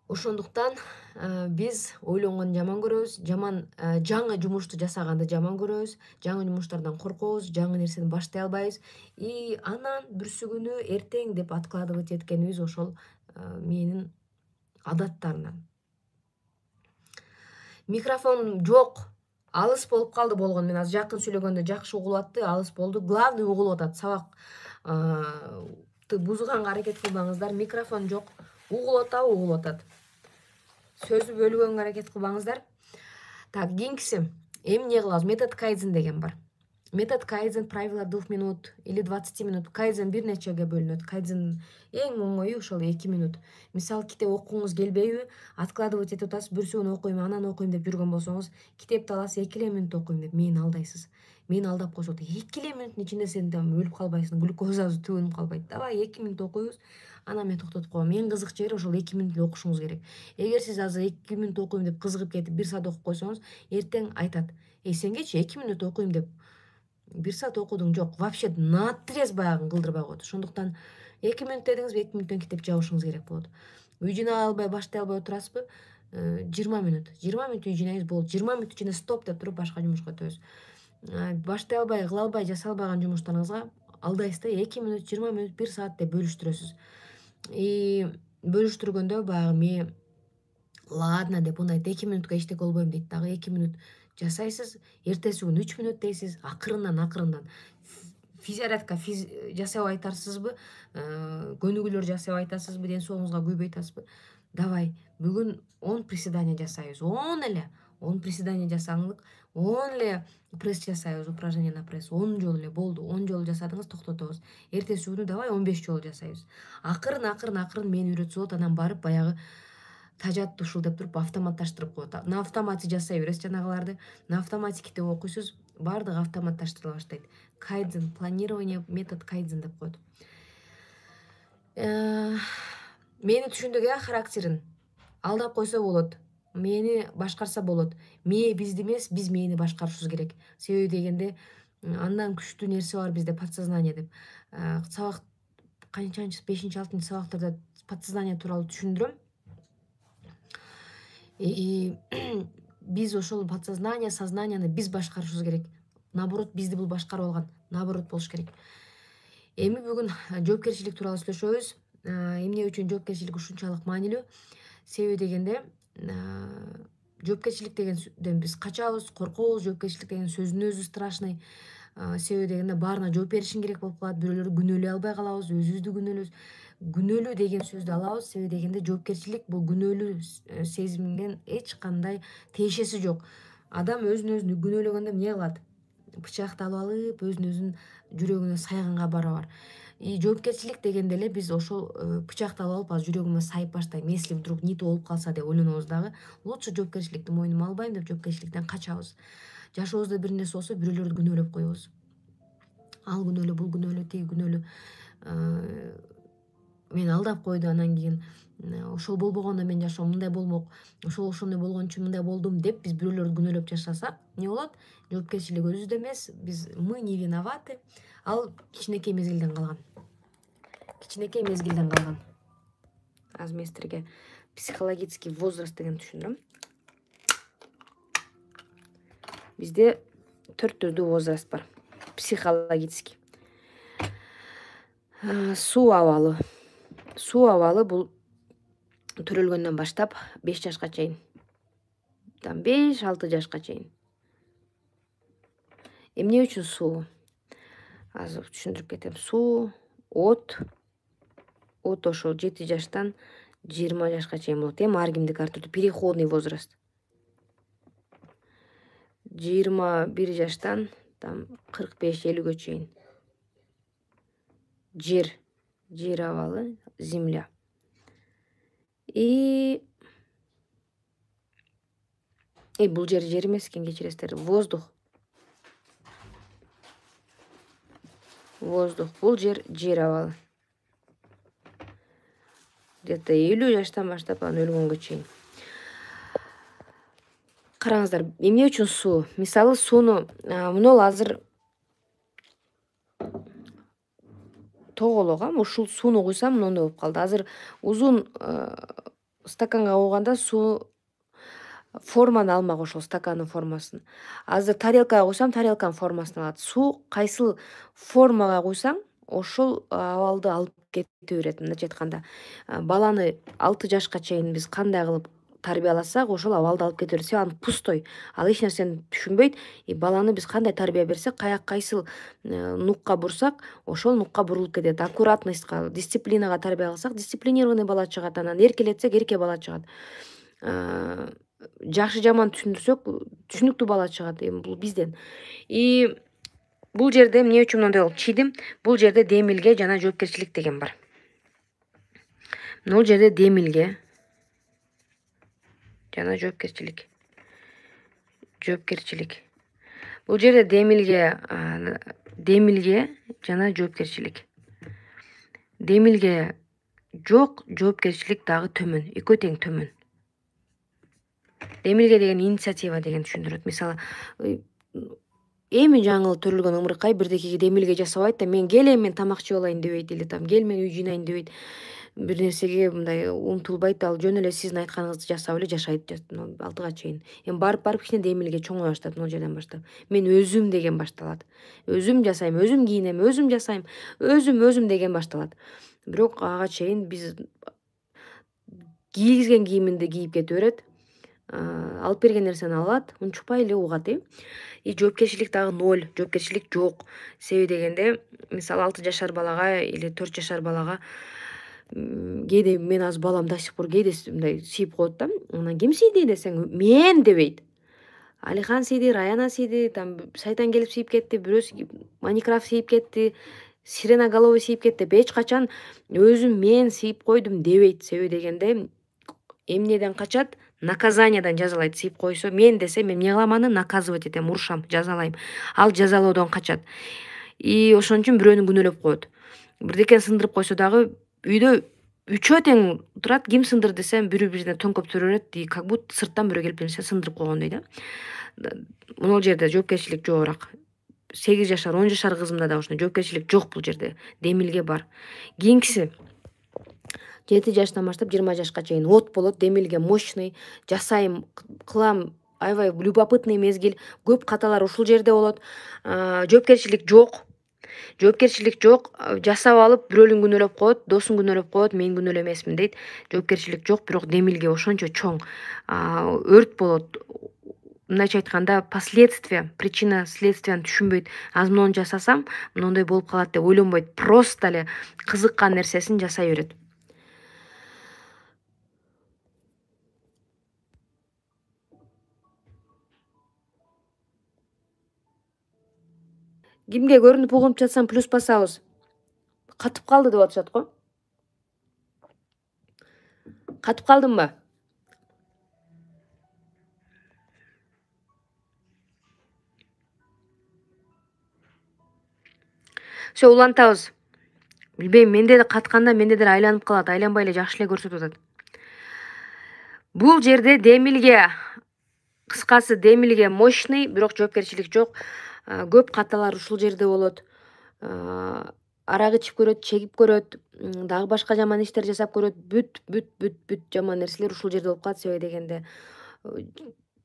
Ошондуктан биз ойлонгонду жаман көрөбүз, жаңы жумушту жасаганды жаман көрөбүз, жаңы жумуштардан коркобуз, жаңы нерсени баштай албайбыз. И анан бүрсүгүнү эртең деп откладывать эткенибиз ошол менин адаттарынан. Микрофон жок, алыс болуп калды болгону. Мен азыр жакын сүйлөгөндө жакшы угулуп атты, алыс болду. Главный угулуп атат. Сабакты бузганга аракет кылбаңыздар. Микрофон жок, угулуп атат. Сөздү бөлгөнгө аракет кылбаңыздар. Так, кийинкиси эми эмне кылабыз? Метод кайдзен деген бар. Метод кайдзен, правила 2 минут или 20 минут. Кайдзен бир нечеге бөлүнөт. Кайдзен эң оңою ошол 2 минут. Мисалы, китеп окугуңуз келбейби, откладывать этип атасыз, бүрсүгүн окуйм, анан окуйм деп жүргөн болсоңуз, китепти аласыз, 2 минут окуйм деп мени алдайсыз. Мени алдап коюшат. 2 минуттун ичинде сен өлүп калбайсың, глюкозабыз түгөнүп калбайт. Давай 2 минут окуйбуз, анан мен токтотуп коем. Эң кызык жери ошол 2 минут эле окушуңуз керек. Эгер сиз азыр 2 минут окуйм деп кызыгып кетип 1 саат окуп койсоңуз, эртең айтат: "Сенгечи 2 минут окуйм деп 1 саат окудуң жок". Вообще наотрез баягы кылдырбай коет. Ошондуктан 2 минут дедиңизби, 2 минуттан китеп жабышыңыз керек болот. Үй жинай албай, баштай албай отурасызбы? 20 минут. 20 минут үй жинайбыз болот. 20 минут ичинде стоп деп туруп башка жумушка өтөбүз. Баштай албай, кыла албай, жасай албаган жумуштарыңызга алдайсыз да, 2 минут, 20 минут, 1 саат деп бөлүштүрөсүз. Бөлүштүргөндө баягы мээ ладно деп мындайт, 2 минутка эчтеке болбойм дейт дагы. 2 минут жасайсыз, эртеси күнү 3 минут дейсиз, акырындан. Физзарядка жасап айтарсызбы, көнүгүүлөр жасап айтасызбы, ден соолугуңузга күйбөй атасызбы? Давай, бүгүн 10 приседание жасайбыз. 10 приседание жасаңыз, 10 эле пресс жасайбыз, упражнение на пресс. 10 жолу эле болду. 10 жолу жасадыңыз, токтотобуз. Эртеси күнү давай 15 жолу жасайбыз. Акырын мени үйрөтсө болот, анан барып баягы тажат ушул деп туруп автоматташтырып коет. На автомате жасай бересиз жанагыларды. На автомате китеп окуйсуз, баардыгы автоматташтырыла баштайт. Кайдзен, планирование, метод кайдзен деп коет. Мени түшүндүк, характерин алдап койсо болот. Мени башкарса болот. Мээ бизди эмес, биз мээни башкарышыбыз керек. Себеби дегенде андан күчтүү нерсе бар бизде, подсознание деп. Сабак канчанчы 5-6 сабактарда подсознание тууралуу түшүндүрөм. Биз ошол подсознание, сознанияны биз башкарышыбыз керек. Наоборот, бизди бул башкарып алган. Наоборот болуш керек. Эми бүгүн жоопкерчилик тууралуу сүйлөшөбүз. Эмне үчүн жоопкерчилик ушунчалык маанилүү? Себеби дегенде жоопкерчилик дегенден биз качабыз, коркобуз. Жоопкерчилик деген сөздүн өзү страшный. Себеби дегенде баарына жооп беришиң керек болуп калат. Бирөөлөрдү күнөөлөй албай калабыз, өзүбүздү күнөөлөйбүз. Күнөөлүү деген сөздү алабыз. Себеби дегенде жоопкерчилик бул күнөөлүү сезимден эч кандай тиешеси жок. Адам өзүн күнөөлөгөндө эмне кылат? Бычакты алып өзүн жүрөгүнө сайганга барабар. Жоопкерчилик дегенде эле биз ошол бычакты алып азыр жүрөгүмө сайып баштайм. Если вдруг нитип болуп калса деп ойлонобуз дагы. Лучше жоопкерчиликти мойнума албайм деп жоопкерчиликтен качабыз. Жашообузда бир нерсе болсо бирөөлөрдү күнөөлөп коебуз. Ал күнөөлүү, бул күнөөлүү, тиги күнөөлүү. Мени алдап койду, анан кийин ошол болбогондо мен жашоом мындай болмок, ошондой болгон үчүн мындай болдум деп биз бирөөлөрдү күнөөлөп жашасак, эмне болот? Жоопкерчилик өзүбүздө эмес, мы не виноваты. Ал кичинекей мезгилден калган. Азыр мен силерге психологический возраст дегенди түшүндүрөм. Бизде 4 түрдүү возраст бар. Психологический. Суу абалы. Суу абалы бул төрөлгөндөн баштап 5 жашка чейин. 5-6 жашка чейин. Эмне үчүн суу? Азыр түшүндүрүп кетем. Суу, от ошол 7 жаштан 20 жашка чейин болот. Ар кимдики ар түрдүү. Переходный возраст. 21 жаштан 45-50-ге чейин. Жер абалы, земля. Бул жер эмес экен, кечиресиздер. Воздух. Бул жер абалы. Где-то 50 жаштан баштап анан өлгөнгө чейин. Караңыздар, эмне үчүн суу? Мисалы, сууну мына азыр тоголок, ушул сууну куйсам мондой болуп калды. Азыр узун стаканга куйганда суу форманы алмак, ошол стакандын формасын. Азыр тарелкага куйсам, тарелканын формасын алат. Суу кайсыл формага куйсаң, ошол абалды алып кете берет. Мындайча айтканда, баланы 6 жашка чейин биз кандай кылып тарбияласак, ошол абалды алып кете берет. Себеби ал пустой. Ал эч нерсени түшүнбөйт. Баланы биз кандай тарбия берсек, кайсыл нукка бурсак, ошол нукка бурулуп кетет. Аккуратностька, дисциплинага тарбия кылсак, дисциплинированный бала чыгат. Анан эркелетсек, эрке бала чыгат. Жакшы жаман түшүндүрсөк, түшүнүктүү бала чыгат. Бул бизден. Бул жерде эмне үчүн мындай болуп чийдим? Бул жерде демилге жана жоопкерчилик деген бар. Бул жерде демилге жана жоопкерчилик. Бул жерде демилге жана жоопкерчилик. Демилге жок, жоопкерчилик дагы төмөн. Экөө тең төмөн. Демилге деген инициатива деген түшүндүрөт. Мисалы, эми жаңы төрөлгөн ымыркай бирдекеге демилге жасабайт да, мен келем, мен тамак жеп алайын дебейт, или кел мен үй жыйнайын дебейт. Бир нерсеге мындай умтулбайт, ал жөн эле сиздин айтканыңызды жасап эле жашайт 6-га чейин. Барып кичине демилге чоңой баштайт могул жерден баштап. Мен өзүм деген башталат. Өзүм жасайм, өзүм кийинем, өзүм жасайм, өзүм деген башталат. Бирок ага чейин биз кийгизген кийиминди кийип кете берет. Алып берген нерсени алат, унчукпай эле угат. Жоопкерчилик дагы 0, жоопкерчилик жок. Себеби дегенде, мисалы 6 жашар балага или 4 жашар балага кээде мен азыр балам до сих пор кээде мындай сүйүп коет да. Анан ким сүйдү десең, мен дебейт. Алихан сүйдү, Раяна сүйдү, Сайтан келип сүйүп кетти, бирөөсү Майнкрафт сүйүп кетти, Сиреноголовый сүйүп кетти деп эч качан өзүм мен сүйүп койдум дебейт. Себеби дегенде эмнеден качат? Наказаниядан жазалайт. Сүйүп койсо, мен десем, мен эмне кылам аны? Наказывать этем, урушам, жазалайм. Ал жазалоодон качат. Ошон үчүн бирөөнү күнөөлөп коет. Бирдекени сындырып койсо дагы үйдө үчөө тең турат, ким сындыр десем, бири-бирине төңкөп төрө берет, как будто сырттан бирөө келип нерсе сындырып койгондой да. Могул жерде жоопкерчилик жогорак. 8 жашар, 10 жашар кызымда да ошондой жоопкерчилик жок бул жерде. Демилге бар. Кийинкиси 7 жаштан баштап 20 жашка чейин от болот, демилге мощный, жасайм, кылам, аябай любопытный мезгил, көп каталар ушул жерде болот. Жоопкерчилик жок. Жасап алып бирөөлүн күнөөлөп коет, досун күнөөлөп коет, мен күнөөлүү эмесмин дейт. Жоопкерчилик жок, бирок демилге ошончо чоң. Өрт болот. Мындайча айтканда, последствия, причина следствияны түшүнбөйт. Азыр муну жасасам, мындай болуп калат деп ойлонбойт. Просто эле кызыккан нерсесин жасай берет. Кимге көрүнүп угунуп жатсам плюс басабыз. Катып калды деп атышат го. Катып калдымбы? Все, улантабыз. Билбейм, менде да катканда менде деле айланып калат, айланбай эле жакшы эле көрсөтүп атат. Бул жерде демилге, кыскасы демилге мощный, бирок жоопкерчилик жок. Көп каталар ушул жерде болот. Арак ичип көрөт, чегип көрөт, дагы башка жаман иштер жасап көрөт. Бүт жаман нерселер ушул жерде болуп калат. Себеби дегенде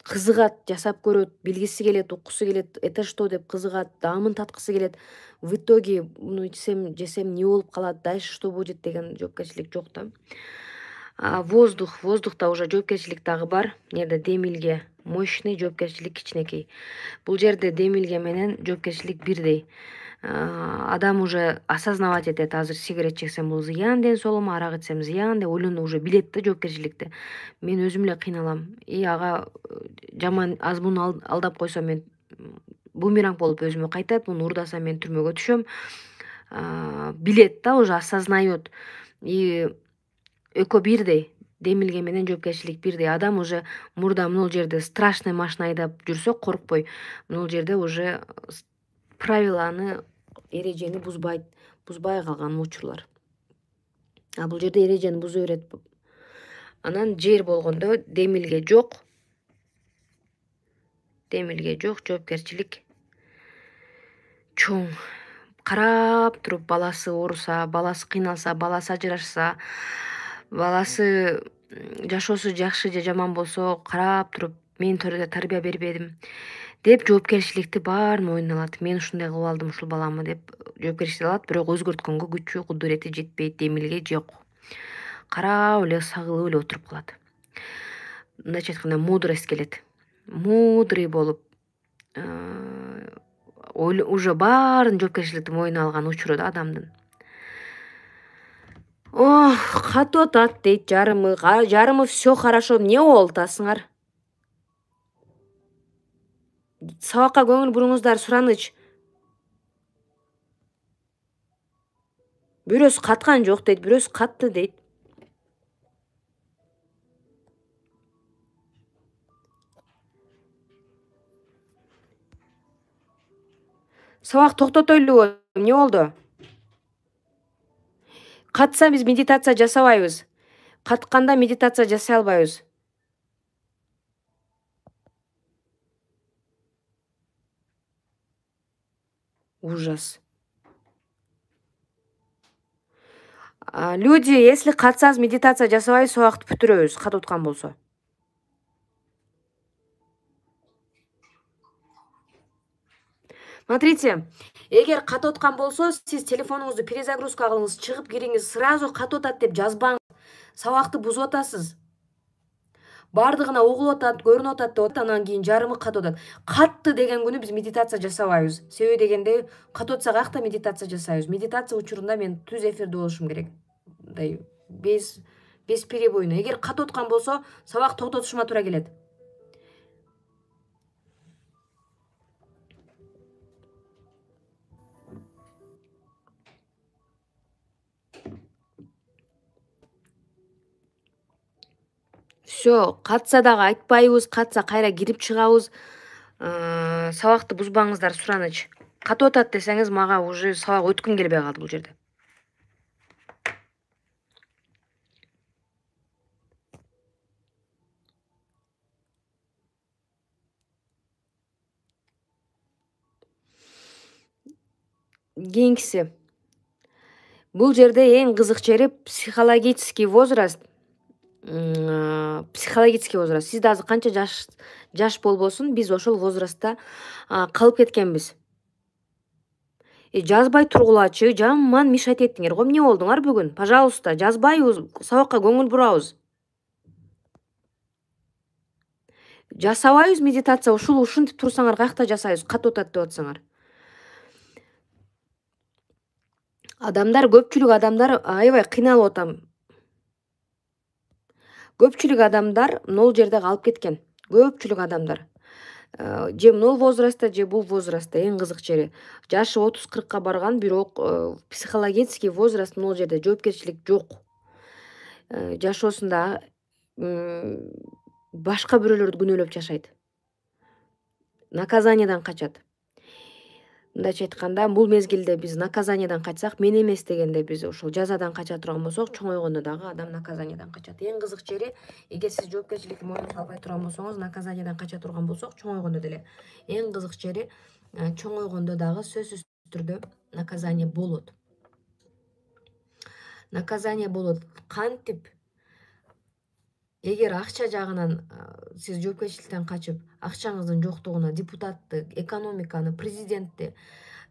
кызыгат, жасап көрөт, билгиси келет, уккусу келет, это что деп кызыгат, даамын таткысы келет. В итоге муну ичсем, жесем эмне болуп калат, дальше что будет деген жоопкерчилик жок да. Воздухта уже жоопкерчилик дагы бар. Эмнеде демилге мощный, жоопкерчилик кичинекей. Бул жерде демилге менен жоопкерчилик бирдей. Адам уже осознавать этет, азыр сигарет чексем бул зыян ден соолума, арак ичсем зыян деп ойлонуп уже билет да жоопкерчиликти. Мен өзүм эле кыйналам. Ага жаман азмун алдап койсом мен бумеранг болуп өзүмө кайтат, муну урдасам мен түрмөгө түшөм. Билет да, уже осознает. И экөө бирдей. Демилге менен жоопкерчилик бирдей. Адам уже мурда мына жерде страшный машина айдап жүрсө коркпой, мына жерде уже правиланы, эрежени бузбай калган учурлар. Бул жерде эрежени буза берет. Анан жер болгондо демилге жок. Демилге жок, жоопкерчилик чоң. Карап туруп баласы ооруса, баласы кыйналса, баласы ажырашса, баласы жашоосу жакшы же жаман болсо карап туруп мен тарбия бербедим деп жоопкерчиликти баарын мойнуна алат. Мен ушундай кылып алдым ушул баламы деп жоопкерчилик алат, бирок өзгөрткөнгө күчү, кудурети жетпейт, демилге жок. Карап эле сагылып эле отуруп калат. Мындайча айтканда мудрость келет. Мудрый болуп, уже баарын жоопкерчиликти мойнуна алган учуру да адамдын. Катып атат дейт жарымы. Жарымы все хорошо. Эмне болуп атасыңар? Сабакка көңүл буруңуздар, сураныч. Бирөөсү каткан жок дейт, бирөөсү катты дейт. Сабак токтотойлубу? Эмне болду? Катса биз медитация жасабайбыз. Катканда медитация жасай албайбыз. Ужас. Люди, если катсаңыз медитация жасабайбыз, сабакты бүтүрөбүз, катып аткан болсо. Смотрите, эгер катып аткан болсо, сиз телефонуңузду перезагрузка кылыңыз, чыгып кириңиз, сразу катып атат деп жазбаңыз. Сабакты бузуп атасыз. Бардыгына угулуп атат, көрүнүп атат деп анан кийин жарымы катып атат. Катты деген күнү биз медитация жасабайбыз. Себеби дегенде катып атса каякта медитация жасайбыз. Медитация учурунда мен түз эфирде болушум керек. Без перебойно. Эгер катып аткан болсо, сабак токтотушума туура келет. Все, катса дагы айтпайбыз, катса кайра кирип чыгабыз. Сабакты бузбаңыздар, сураныч. Катып атат десеңиз, мага уже сабак өткүм келбей калды бул жерде. Кийинкиси. Бул жерде эң кызык жери психологический возраст. Психологический возраст. Сиз да азыр канча жаш болбосун, биз ошол возрастта калып кеткенбиз. Жазбай тургулачы, жаман мешать эттиңер го. Эмне болдуңар бүгүн? Пожалуйста, жазбайбыз, сабакка көңүл бурабыз. Жасабайбыз медитация, ушинтип турсаңар каякта жасайбыз, катып атат деп атсаңар. Адамдар, көпчүлүк адамдар, аябай кыйналып атам. Көпчүлүк адамдар могул жерде калып кеткен. Көпчүлүк адамдар. же могул возрастта же бул возрастта эң кызык жери жашы 30-40ка барган, бирок психологический возраст могул жерде жоопкерчилик жок. Жашоосунда башка бирөөлөрдү күнөөлөп жашайт, наказаниядан качат. Мындайча айтканда, бул мезгилде биз наказаниядан качсак, мен эмес дегенде биз ошол жазадан кача турган болсок, чоңойгондо дагы адам наказаниядан качат. Эң кызык жери, эгер сиз жоопкерчиликти мойнуңузга албай турган болсоңуз, наказаниядан кача турган болсок, чоңойгондо деле эң кызык жери, чоңойгондо дагы сөзсүз түрдө наказание болот. Наказание болот. Кантип? Эгер акча жагынан сиз жоопкерчиликтен качып, акчаңыздын жоктугуна депутатты, экономиканы, президентти,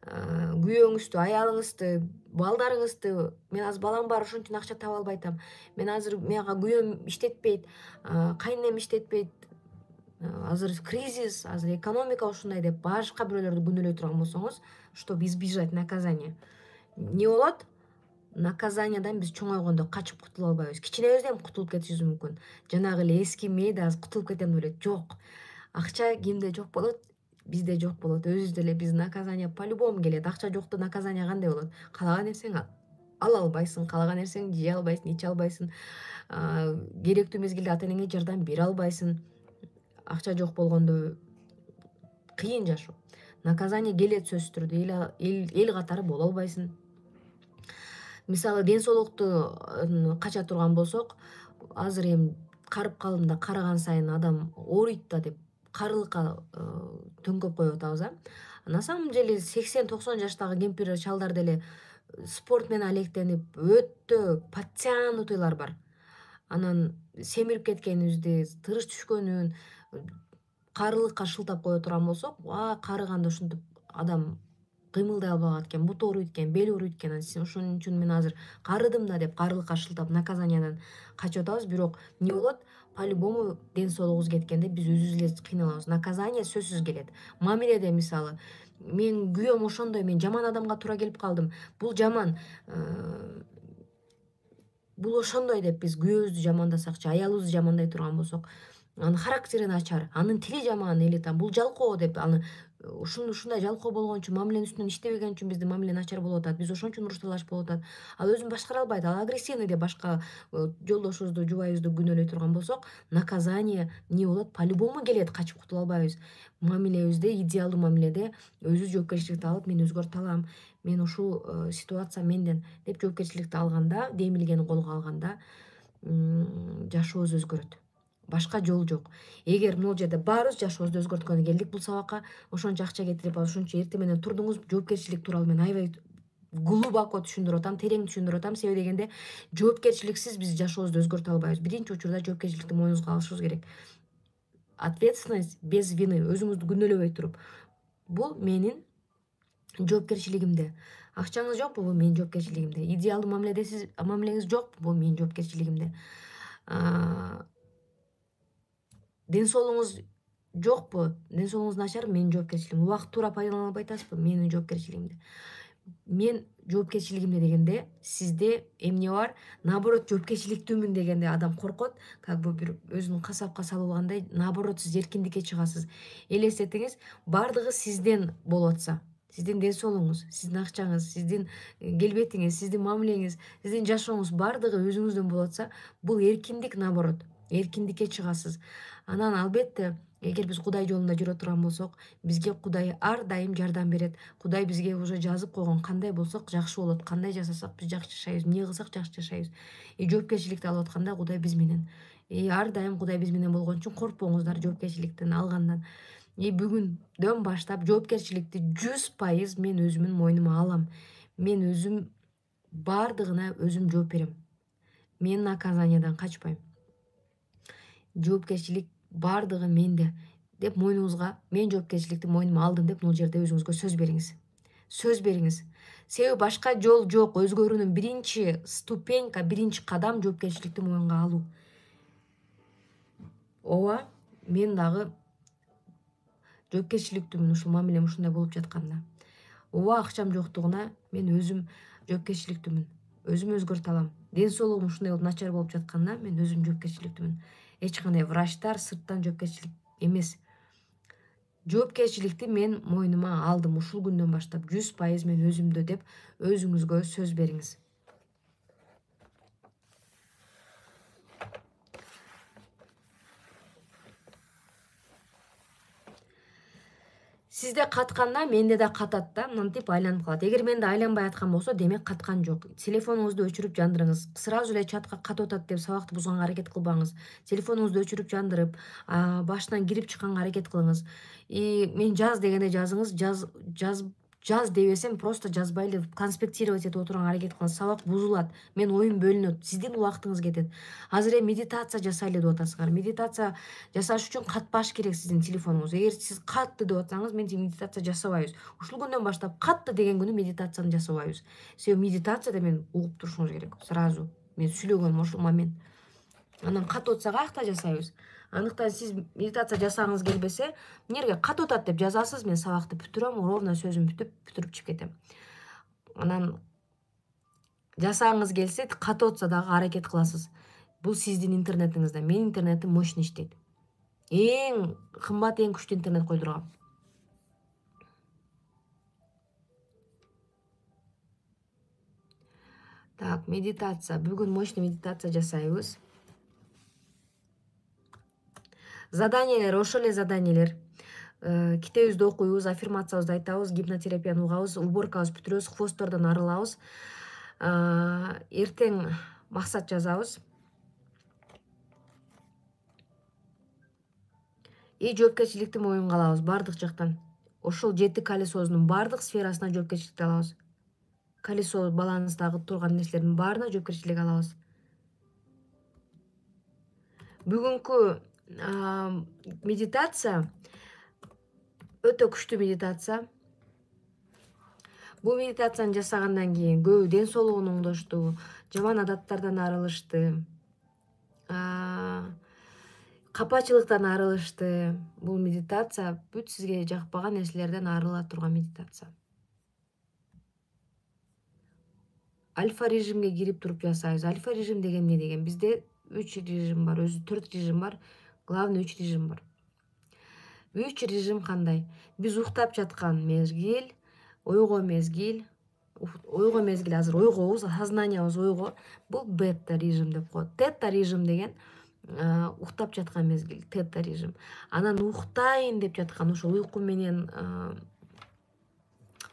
күйөөңүздү, аялыңызды, балдарыңызды, мен азыр балам бар, ошон үчүн акча таба албай атам, мен азыр мага күйөөм иштетпейт, кайненем иштетпейт, азыр кризис, азыр экономика ушундай деп башка бирөөлөрдү күнөөлөй турган болсоңуз, чтобы избежать наказания, эмне болот? Наказаниядан биз чоңойгондо качып кутула албайбыз. Кичинебизден кутулуп кетишибиз мүмкүн. Жанагы эле эски мээде азыр кутулуп кетем деп эле жок. Акча кимде жок болот, бизде жок болот. Өзүбүздө эле биз наказание по-любому келет. Акча жокто наказание кандай болот? Каалаган нерсеңи ала албайсың, каалаган нерсеңи жей албайсың, иче албайсың. Керектүү мезгилде ата энеңе жардам бере албайсың. Акча жок болгондо кыйын жашоо. Наказание келет сөзсүз түрдө, эл катары боло албайсың. Мисалы, ден соолукту кача турган болсок, азыр эми карып калдым да, караган сайын адам ооруйт да деп карылыкка төңкөп коюп атабыз, На самом деле 80-90 жаштагы кемпир чалдар деле спорт менен алектенип, өтө подтянутыйлар бар. Анан семирип кеткенибизди, тырыш түшкөнүн карылыкка шылтап кое турган болсок, карыганда ушинтип адам кыймылдай албай экен, буту ооруйт экен, бели ооруйт экен. Ошон үчүн мен азыр карыдым да деп карылыкка шылтап наказаниядан качып атабыз. Бирок эмне болот? По-любому ден соолугубуз кеткенде биз өзүбүз эле кыйналабыз. Наказание сөзсүз келет. Мамиледе мисалы, мен күйөөм ошондой, мен жаман адамга туура келип калдым. Бул жаман, бул ошондой деп биз күйөөбүздү жамандасакчы, аялыбызды жамандай турган болсок, анын характери начар, анын тили жаман, или там бул жалкоо деп аны ушундай жалкоо болгон үчүн, мамиленин үстүнөн иштебеген үчүн биздин мамиле начар болуп атат, биз ошон үчүн уруш-талаш болуп атат. Ал өзүн башкара албайт, ал агрессивный деп башка жолдошубузду, жубайыбызды күнөөлөй турган болсок, наказание эмне болот? По-любому келет, качып кутула албайбыз. Мамилебизде, идеалдуу мамиледе өзүбүз жоопкерчиликти алып, мен өзгөртө алам, мен ушул ситуация менден деп жоопкерчиликти алганда, демилгени колго алганда, жашообуз өзгөрөт. Башка жол жок. Эгер могул жерде баарыбыз жашообузду өзгөрткөнгө келдик бул сабакка, ошончо акча кетирип, ошончо эртең менен турдуңуз, жоопкерчилик тууралуу мен аябай глубоко түшүндүрүп атам, терең түшүндүрүп атам. Себеби дегенде, жоопкерчиликсиз биз жашообузду өзгөртө албайбыз. Биринчи учурда жоопкерчиликти мойнубузга алышыбыз керек. Ответственность без вины, өзүңүздү күнөөлөбөй туруп. Бул менин жоопкерчилигимде. Акчаңыз жокпу? Бул менин жоопкерчилигимде. Идеалдуу мамилеңиз жокпу? Бул менин жоопкерчилигимде. Ден соолугуңуз жокпу? Ден соолугуңуз начар? Менин жоопкерчилигим. Убакытты туура пайдалана албай атасызбы? Менин жоопкерчилигимде. Мен жоопкерчилигимде дегенде, сизде эмне бар? Наоборот, жоопкерчиликтүүмүн дегенде адам коркот, как бы бир өзүн касапка салып алгандай, наоборот, сиз эркиндикке чыгасыз. Элестетиңиз, бардыгы сизден болуп атса, сиздин ден соолугуңуз, сиздин акчаңыз, сиздин келбетиңиз, сиздин мамилеңиз, сиздин жашооңуз бардыгы өзүңүздөн болуп атса, бул эркиндик, наоборот, эркиндикке чыгасыз. Анан албетте, эгер биз Кудай жолунда жүрө турган болсок, бизге Кудай ар дайым жардам берет. Кудай бизге уже жазып койгон, кандай болсок жакшы болот, кандай жасасак биз жакшы жашайбыз, эмне кылсак жакшы жашайбыз. Жоопкерчиликти алып атканда Кудай биз менен. Ар дайым Кудай биз менен болгон үчүн коркпоңуздар жоопкерчиликтен алгандан. Бүгүндөн баштап жоопкерчиликти 100% мен өзүмдүн мойнума алам. Мен өзүм бардыгына өзүм жооп берем. Мен наказаниядан качпайм. Жоопкерчилик бардыгы менде деп мойнуңузга, мен жоопкерчиликти мойнума алдым деп бул жерде өзүңүзгө сөз бериңиз. Сөз бериңиз. Себеби башка жол жок. Өзгөрүүнүн биринчи ступенька, биринчи кадам жоопкерчиликти мойнунга алуу. Ооба, мен дагы жоопкерчиликтүүмүн ушул мамилем ушундай болуп жатканда. Ооба, акчам жоктугуна мен өзүм жоопкерчиликтүүмүн. Өзүм өзгөртө алам. Ден соолугум ушундай болуп начар болуп жатканда мен өзүм жоопкерчиликтүүмүн. Эч кандай врачтар сырттан жоопкерчилик эмес. Жоопкерчиликти мен мойнума алдым, ушул күндөн баштап 100% мен өзүмдө деп өзүңүзгө сөз бериңиз. Сизде катканда менде да катат да, мынтип айланып калат. Эгер менде айланбай аткан болсо, демек каткан жок. Телефонуңузду өчүрүп жандырыңыз. Сразу эле чатка катып атат деп сабакты бузганга аракет кылбаңыз. Телефонуңузду өчүрүп жандырып, башынан кирип чыкканга аракет кылыңыз. Мен жаз дегенде жазыңыз, жаз дебесем просто жазбай эле конспектировать этип отурганга аракет кылыңыз. Сабак бузулат, менин оюм бөлүнөт, сиздин убактыңыз кетет. Азыр эми медитация жасайлы деп атасыңар. Медитация жасаш үчүн катпаш керек сиздин телефонуңуз. Эгер сиз катты деп атсаңыз, мен медитация жасабайбыз. Ушул күндөн баштап катты деген күнү медитацияны жасабайбыз. Себеби медитацияда мен угуп турушуңуз керек. Сразу мен сүйлөгөнүм ошол момент. Анан катып атса каякта жасайбыз. Андыктан сиз медитация жасагыңыз келбесе, эмнеге катып атат деп жазасыз, мен сабакты бүтүрөм, ровно сөзүм бүтүрүп чыгып кетем. Анан жасагыңыз келсе, катып атса дагы аракет кыласыз. Бул сиздин интернетиңизде. Менин интернетим мощный иштейт. Эң кымбат, эң күчтүү интернет койдургам. Так, медитация. Бүгүн мощный медитация жасайбыз. Заданиялер, ошол эле заданиялер. Китебибизди окуйбуз, аффирмациябызды айтабыз, гипнотерапияны угабыз, уборкабызды бүтүрөбүз, хвосттордон арылабыз. Эртең максат жазабыз. Жоопкерчиликти моюнга алабыз бардык жактан. Ошол 7 колесосунун бардык сферасына жоопкерчиликти алабыз. Колесо баланстагы турган нерселердин баарына жоопкерчилик алабыз. Бүгүнкү медитация өтө күчтүү медитация. Бул медитацияны жасагандан кийин көбү ден соолугун оңдошту, жаман адаттардан арылышты, капачылыктан арылышты. Бул медитация бүт сизге жакпаган нерселерден арыла турган медитация. Альфа режимге кирип туруп жасайбыз. Альфа режим деген эмне деген? Бизде 3 режим бар, өзү 4 режим бар. Главный 3 режим бар. 3 режим кандай? Биз уктап жаткан мезгил, ойго мезгил азыр ойгобуз, сознаниябыз ойго. Бул бета режим деп коет. Тета режим деген уктап жаткан мезгил, тета режим. Анан уктайын деп жаткан, ошол уйку менен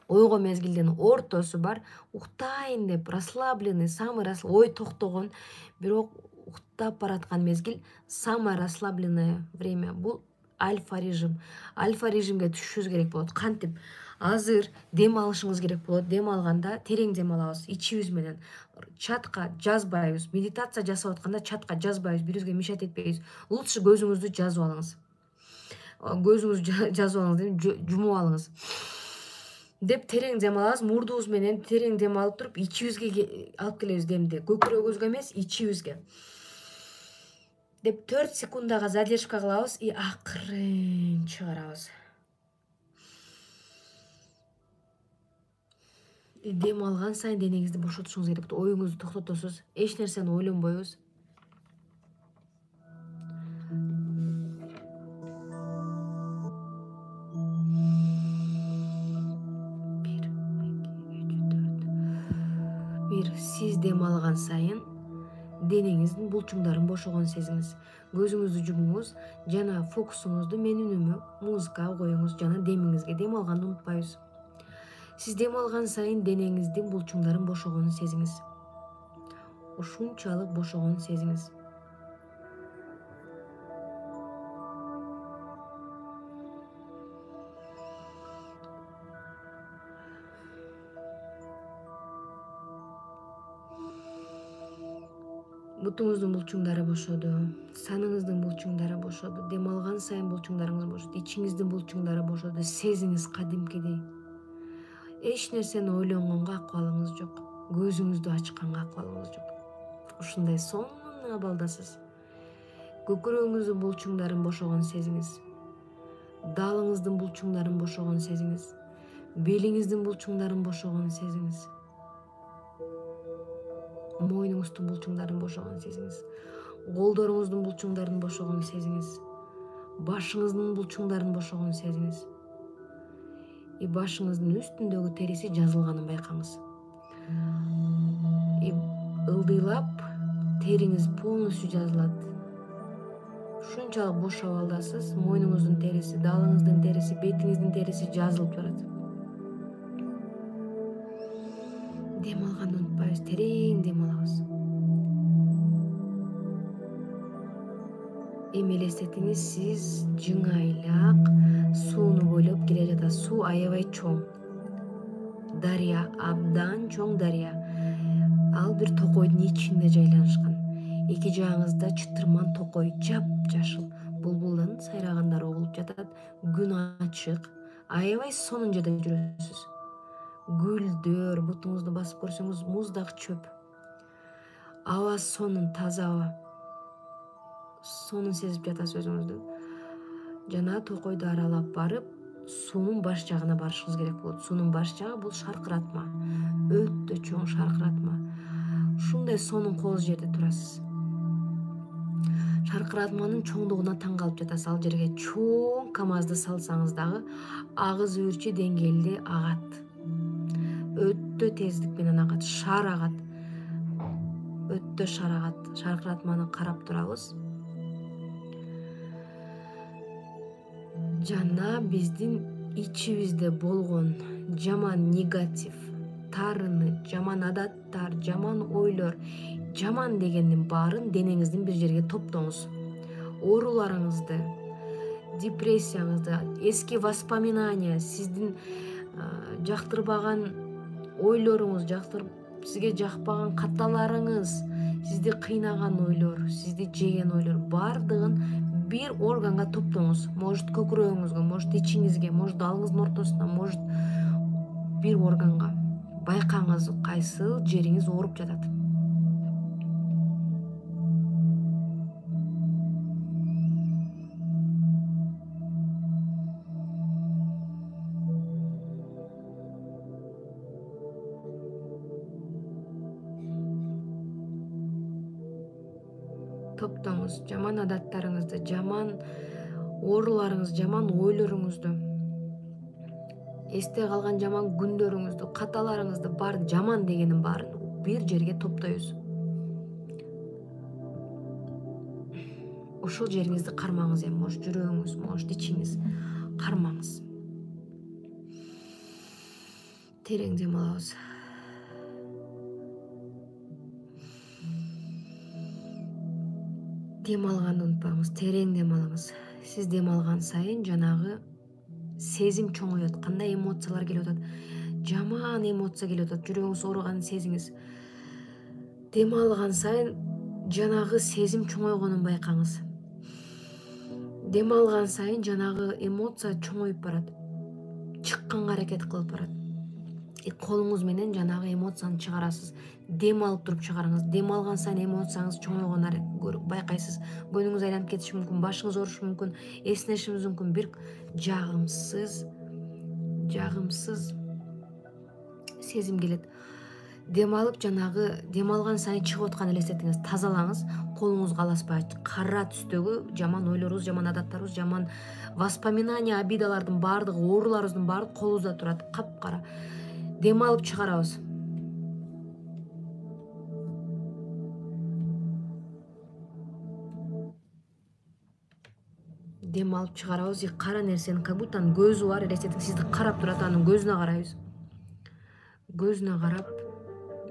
ойго мезгилдин ортосу бар. Уктайын деп расслабленный, самый ой токтогон, бирок уктап бараткан мезгил, самое расслабленное время. Бул альфа режим. Альфа режимге түшүшүбүз керек болот. Кантип? Азыр дем алышыңыз керек болот. Дем алганда терең дем алабыз, ичибиз менен. Чатка жазбайбыз. Медитация жасап атканда чатка жазбайбыз, бирибизге мешать этпейбиз. Лучше көзүңүздү жазып алыңыз. Көзүңүздү жазып алыңыз деп жумуп алыңыз. Деп терең дем алабыз, мурдубуз менен терең дем алып туруп, ичибизге алып келебиз демди. Көкүрөгүбүзгө эмес, ичибизге. Деп 4 секундага задержка кылабыз и акырын чыгарабыз. Дем алган сайын денеңизди бошотушуңуз керек. Оюңузду токтотосуз, эч нерсени ойлонбойбуз. Сиз дем алган сайын денеңиздин булчуңдарын бошогонун сезиңиз. Көзүңүздү жумуңуз жана фокусуңузду менин үнүмө, музыкага коюңуз жана демиңизге. Дем алганды унутпайбыз. Сиз дем алган сайын денеңиздин булчуңдарын бошогонун сезиңиз. Ушунчалык бошогонун сезиңиз. Бутуңуздун булчуңдары бошоду, саныңыздын булчуңдары бошоду, дем алган сайын булчуңдарыңыз бошоду, ичиңиздин булчуңдары бошоду, сезиңиз кадимкидей. Эч нерсени ойлонгонго акыбалыңыз жок, көзүңүздү ачканга акыбалыңыз жок. Ушундай сонун абалдасыз. Көкүрөгүңүздүн булчуңдарын бошогонун сезиңиз. Далыңыздын булчуңдарын бошогонун сезиңиз. Белиңиздин булчуңдарын бошогонун сезиңиз. Мойнуңуздун булчуңдарын бошогонун сезиңиз. Колдоруңуздун булчуңдарын бошогонун сезиңиз. башыңыздын булчуңдарын бошогонун сезиңиз. Башыңыздын үстүндөгү териси жазылганын байкаңыз. Ылдыйлап териңиз полностью жазылат. Ушунчалык бошоп аласыз, мойнуңуздун териси, далыңыздын териси, бетиңиздин териси жазылып жатат. Дем алганды унутпайбыз, терең дем алабыз. Эми элестетиңиз, сиз жыңайлак сууну бойлоп келе жатасыз. Суу аябай чоң. Дарыя, абдан чоң дарыя. Ал бир токойдун ичинде жайланышкан. Эки жагыңызда чытырман токой, жап-жашыл. Булбулдун сайрагандары угулуп жатат. Күн ачык. Аябай сонун жерде жүрөсүз. Гүлдөр, бутуңузду басып көрсөңүз, муздак чөп. Аба сонун, таза аба. Сонун сезип жатасыз өзүңүздү. Жана токойду аралап барып, суунун баш жагына барышыңыз керек болот. Суунун баш жагы бул шаркыратма. Өтө чоң шаркыратма. Ушундай сонун кооз жерде турасыз. Шаркыратманын чоңдугуна таң калып жатасыз. Ал жерге чоң камазды салсаңыз дагы агыз үрчү деңгээлде агат. Өтө тездик менен агат, шар агат. Өтө шар агат. Шаркыратманы карап турабыз. Жана биздин ичибизде болгон жаман негатив, тарыны, жаман адаттар, жаман ойлор, жаман дегендин баарын денеңиздин бир жерге топтоңуз. Ооруларыңызды, депрессияңызды, эски воспоминания, сиздин жактырбаган ойлоруңуз, сизге жакпаган каталарыңыз, сизди кыйнаган ойлор, сизди жеген ойлор бардыгын бир органга топтоңуз. Может көкүрөгүңүзгө, может ичиңизге, может далыңыздын ортосуна, может бир органга. Байкаңыз кайсыл жериңиз ооруп жатат. Топтоңуз жаман адаттарыңызды, жаман ооруларыңызды, жаман ойлоруңузду, эсте калган жаман күндөрүңүздү, каталарыңызды, бар жаман дегенин баарын бир жерге топтойбуз. Ошол жериңизди кармаңыз эми, может жүрөгүңүз, может ичиңиз, кармаңыз. Терең дем алабыз. Дем алганды унутпаңыз, терең дем алыңыз. Сиз дем алган сайын жанагы сезим чоңоет. Кандай эмоциялар келип атат? Жаман эмоция келип атат. Жүрөгүңүз ооруганын сезиңиз. Дем алган сайын жанагы сезим чоңойгонун байкаңыз. Дем алган сайын жанагы эмоция чоңоюп барат. Чыкканга аракет кылып барат. Колуңуз менен жанагы эмоцияны чыгарасыз. Дем алып туруп чыгарыңыз. Дем алган сайын эмоцияңыз чоңойгонун байкайсыз. Көңүңүз айланып кетиши мүмкүн, башыңыз оорушу мүмкүн, эснешиңиз мүмкүн. Бир жагымсыз сезим келет. Дем алып жанагы дем алган сайын чыгып аткан элестетиңиз, тазалаңыз. Колуңузга аласпай, кара түстөгү жаман ойлоруңуз, жаман адаттарыбыз, жаман воспоминания, обидалардын баардыгы, ооруларыбыздын баардыгы колубузда турат, капкара. Дем алып чыгарабыз. Дем алып чыгарабыз. Кара нерсенин как будто көзү бар, элестетиңиз, сизди карап турат, анын көзүнө карайбыз. Көзүнө карап,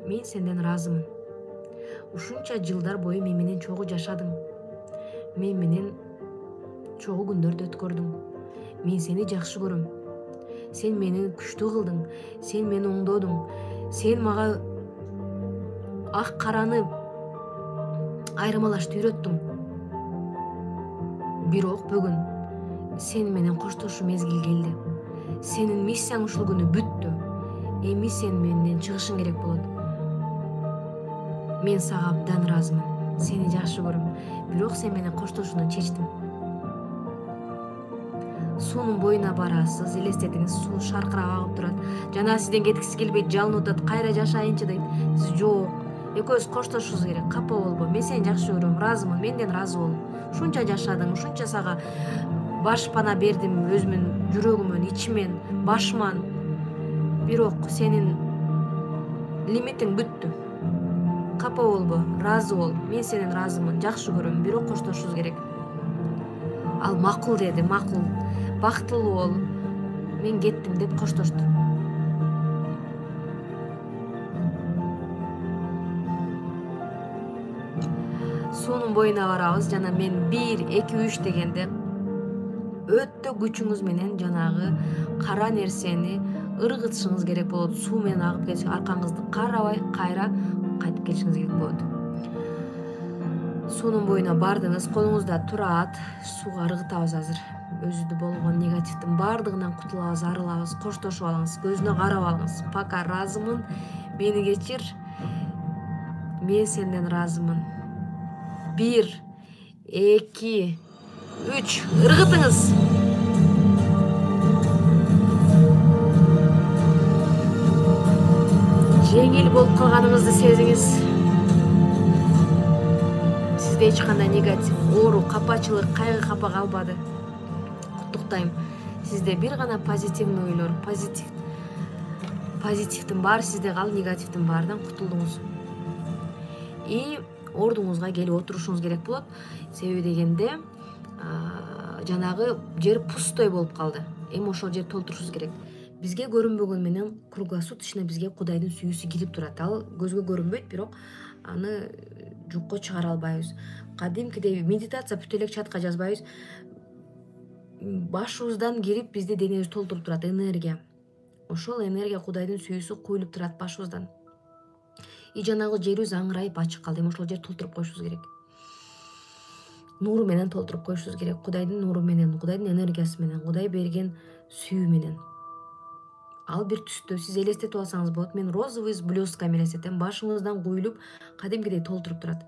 мен сенден ыраазымын. Ушунча жылдар бою мен менен чогуу жашадың. Мен менен чогуу күндөрдү өткөрдүң. Мен сени жакшы көрөм. Сен мени күчтүү кылдың. Сен мени оңдодуң. Сен мага ак караны айырмалашты үйрөттүң. Бирок бүгүн сен менен коштошуу мезгили келди. Сенин миссияң ушул күнү бүттү. Эми сен менден чыгышың керек болот. Мен сага абдан ыраазымын. Сени жакшы көрөм. Бирок сен менен коштошууну чечтим. Суунун боюна барасыз, элестетиңиз, суу шаркырап агып турат. Жана сизден кеткиси келбейт, жалынып атат, кайра жашайынчы дейт. Сиз жок. Экөөбүз коштошушубуз керек. Капа болбо. Мен сени жакшы көрөм, ыраазымын, менден ыраазы бол. Ушунча жашадың, ушунча сага башпана бердим өзүмүн жүрөгүмөн, ичимен, башыман. Бирок сенин лимитиң бүттү. Капа болбо, ыраазы бол. Мен сенен ыраазымын, жакшы көрөм, бирок коштошубуз керек. Ал макул деди, макул. Бактылуу бол. Мен кеттим деп коштошту. Суунун боюна барабыз жана мен 1, 2, 3 дегенде өтө күчүңүз менен жанагы кара нерсени ыргытышыңыз керек болот. Суу менен агып кетиш, аркаңызды карабай кайра кайтып келишиңиз керек болот. Суунун боюна бардыңыз, колуңузда турат. Сууга ыргытабыз азыр. Өзүдө болгон негативдин баардыгынан кутулабыз, арылабыз. Коштошуп алыңыз, көзүнө карап алыңыз. Пока ыраазымын, мени кечир. Мен сенден ыраазымын. 1, 2, 3, ыргытыңыз. Жеңил болуп калганыңызды сезиңиз. Сизде эч кандай негатив, оору, капачылык, кайгы капа калбады. Куттуктайм. Сизде бир гана позитивный ойлор, позитивдин баары сизде калды, негативдин баарынан кутулдуңуз. И ордуңузга келип отурушуңуз керек болот. Себеби дегенде жанагы жер пустой болуп калды. Эми ошол жерди толтурушубуз керек. Бизге көрүнбөгөн менен круглосуточно бизге Кудайдын сүйүүсү кирип турат. Ал көзгө көрүнбөйт, бирок аны жукка чыгара албайбыз. Кадимкидей медитация бүт элек чатка жазбайбыз. Башыбыздан кирип бизди денебизди толтуруп турат энергия. Ошол энергия Кудайдын сүйүүсү куюлуп турат башыбыздан. И жанагы жерибиз аңырайып ачык калды. Эми ошол жерди толтуруп коюшубуз керек. Нуру менен толтуруп коюшубуз керек. Кудайдын нуру менен, Кудайдын энергиясы менен, Кудай берген сүйүү менен. Ал бир түстө сиз элестетип алсаңыз болот. Мен розовый с блестками элестетем. Башыңыздан куюлуп, кадимкидей толтуруп турат.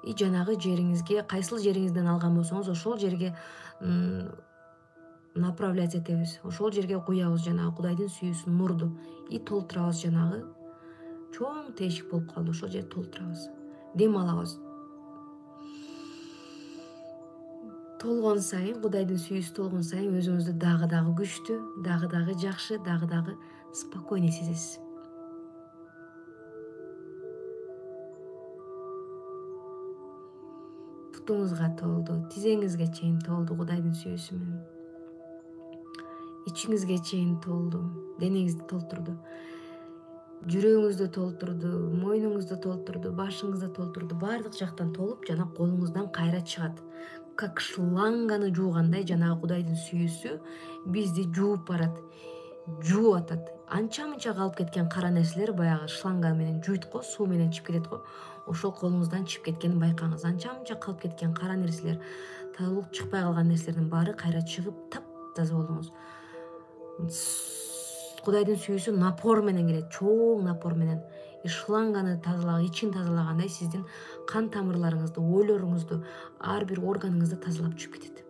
И жанагы жериңизге, кайсыл жериңизден алган болсоңуз, ошол жерге направлять этебиз. Ошол жерге куябыз жанагы Кудайдын сүйүүсүн, нурду. И толтурабыз жанагы чоң тешик болуп калды. Ошол жерди толтурабыз. Дем алабыз. Толгон сайын, Кудайдын сүйүүсү толгон сайын өзүңүздү дагы күчтүү, дагы жакшы, дагы спокойный сезесиз. Бутуңузга толду, тизеңизге чейин толду Кудайдын сүйүүсү менен. Ичиңизге чейин толду, денеңизди толтурду. Жүрөгүңүздү толтурду, мойнуңузду толтурду, башыңызды толтурду, баардык жактан толуп, жана колуңуздан кайра чыгат. Как шланганы жуугандай жанагы Кудайдын сүйүүсү бизди жууп барат, жууп атат. Анча-мынча калып кеткен кара нерселер баягы шланга менен жуйт го, суу менен чип кетет го. Ошол колуңуздан чип кеткенин байкаңыз. Анча-мынча калып кеткен кара нерселер, тазалык чыкпай калган нерселердин баары кайра чыгып, таптаза болдуңуз. Кудайдын сүйүүсү напор менен келет, чоң напор менен. Шланганы тазалаган, ичин тазалагандай сиздин кан тамырларыңызды, ойлоруңузду, ар бир органыңызды тазалап чүп кетет.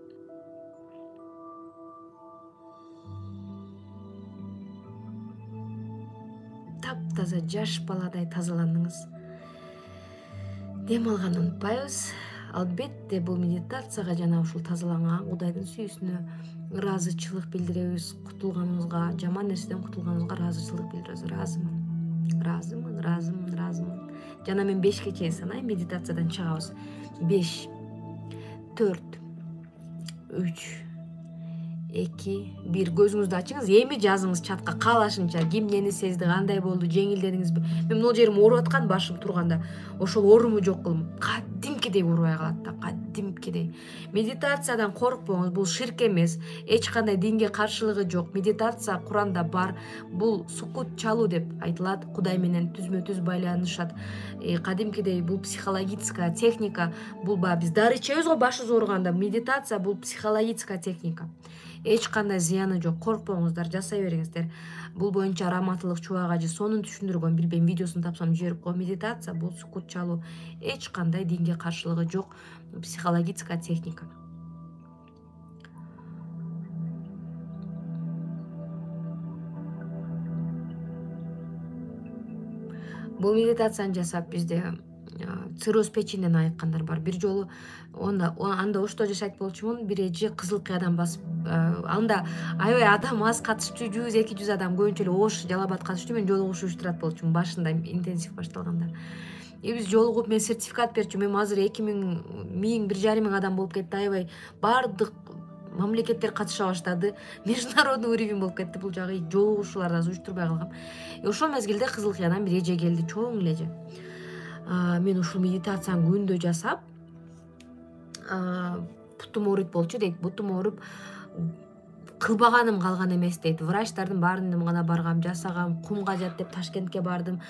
Таптаза жаш баладай тазаландыңыз. Дем алганды унутпайбыз. Албетте бул медитацияга жана ушул тазаланган Кудайдын сүйүүсүнө ыраазычылык билдиребиз. Кутулганыбызга, жаман нерседен кутулганыбызга ыраазычылык билдиребиз. Ыраазымын. Жана мен 5ке чейин санайм, медитациядан чыгабыз. 5, 4, 3, 2, 1. Көзүңүздү ачыңыз. Эми жазыңыз чатка каалашынча. Ким нени сезди, кандай болду, жеңилдедиңизби? Мен могул жерим ооруп аткан, башым турганда. Ошол ооруму жок кылдым. Кадимкидей оорубай калат да, кадимкидей. Медитациядан коркпоңуз, бул ширк эмес. Эч кандай динге каршылыгы жок. Медитация Куранда бар. Бул сукут чалуу деп айтылат. Кудай менен түзмө-түз байланышат. Кадимкидей бул психологическая техника. Бул биз дары ичебиз го башыбыз ооруганда. Медитация бул психологическая техника. Эч кандай зыяны жок. Коркпоңуздар, жасай бериңиздер. Бул боюнча Раматылык Чубак ажы сонун түшүндүргөн, билбейм, видеосун тапсам жиберип коем. Медитация бул сукут чалуу. Эч кандай динге каршылыгы жок. Психологическая техника. Бул медитацияны жасап бизде цирроз печеньден айыккандар бар. Бир жолу анда Ошто жашайт болчумун, бир эже кызыл кыядан басып, анда аябай адам аз катышчу, 100-200 адам, көбүнчө эле Ош, Жалал Абад катышчу. Мен жолугуш уюштурат болчумун башында, интенсив башталганда. Биз жолугуп, мен сертификат берчүмүн. Эми азыр 2000, 1,5 мың адам болуп кетти. Аябай баардык мамлекеттер катыша баштады. Международный уровень болуп кетти бул жагы. Жолугушууларды азыр уюштурбай калгам. Ошол мезгилде Кызыл Кыядан бир эже келди, чоң эле эже. Мен ушул медитацияны күндө жасап, бутум ооруйт болчу дейт. Бутум ооруп, кылбаганым калган эмес дейт. Врачтардын баарына гана баргам, жасагам, кумга жат деп Ташкентке бардым.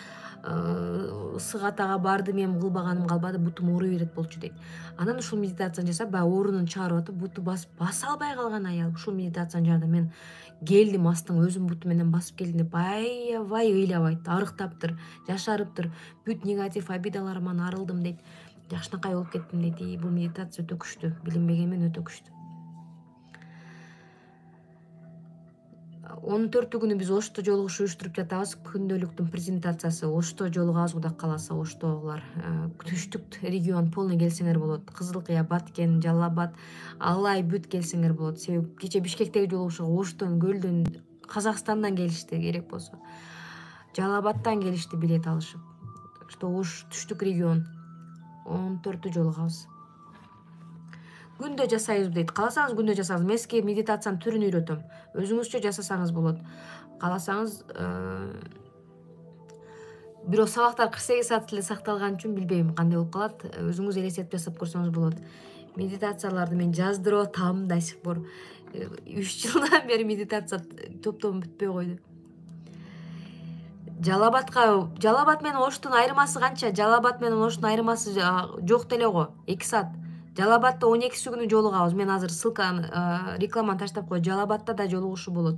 Ысык Атага бардым, эми кылбаганым калбады, бутум ооруй берет болчу дейт. Анан ушул медитацияны жасап, баягы оорунун чыгарып атып, буту баса албай калган аял. Ушул медитациянын жардамы мен келдим, астың өзүм буту менен басып келдим деп аябай ыйлабайт, арыктаптыр, жашарыптыр. Бүт негатив обидаларыман арылдым дейт. Жакшынакай болуп кеттим дейт. Бул медитация өтө күчтүү, билинбегенмен өтө күчтүү. 14 күнү биз Ошто жолугуш уюштуруп жатабыз. Күндөлүктүн презентациясы Ошто жолугабыз, Кудай кааласа. Оштогулар түштүк регион полный келсеңер болот. Кызыл Кыя, Баткен, Жалал Абад, Алай бүт келсеңер болот. Себеби кече Бишкектеги жолугушууга Оштон, Көлдөн, Казакстандан келишти керек болсо. Жалал Абадтан келишти билет алышып. Что Ош түштүк регион 14 жолугабыз. Күндө жасайбыз дейт. Кааласаңыз күндө жасаңыз. Мен сизге медитациянын түрүн үйрөтөм. Өзүңүзчө жасасаңыз болот. Кааласаңыз, бирок сабактар 48 саат эле сакталган үчүн билбейм кандай болуп калат. Өзүңүз элестетип жасап көрсөңүз болот. Медитацияларды мен жаздырып атам до сих пор. 3 жылдан бери медитация топтом бүтпөй койду. Жалал Абад менен Оштун айырмасы канча? Жалал Абад менен Оштун айырмасы жок деле го. 2 саат. Жалал Абадта 12 күнү жолугабыз. Мен азыр ссылканы, рекламаны таштап коеюн. Жалал Абадта да жолугушуу болот.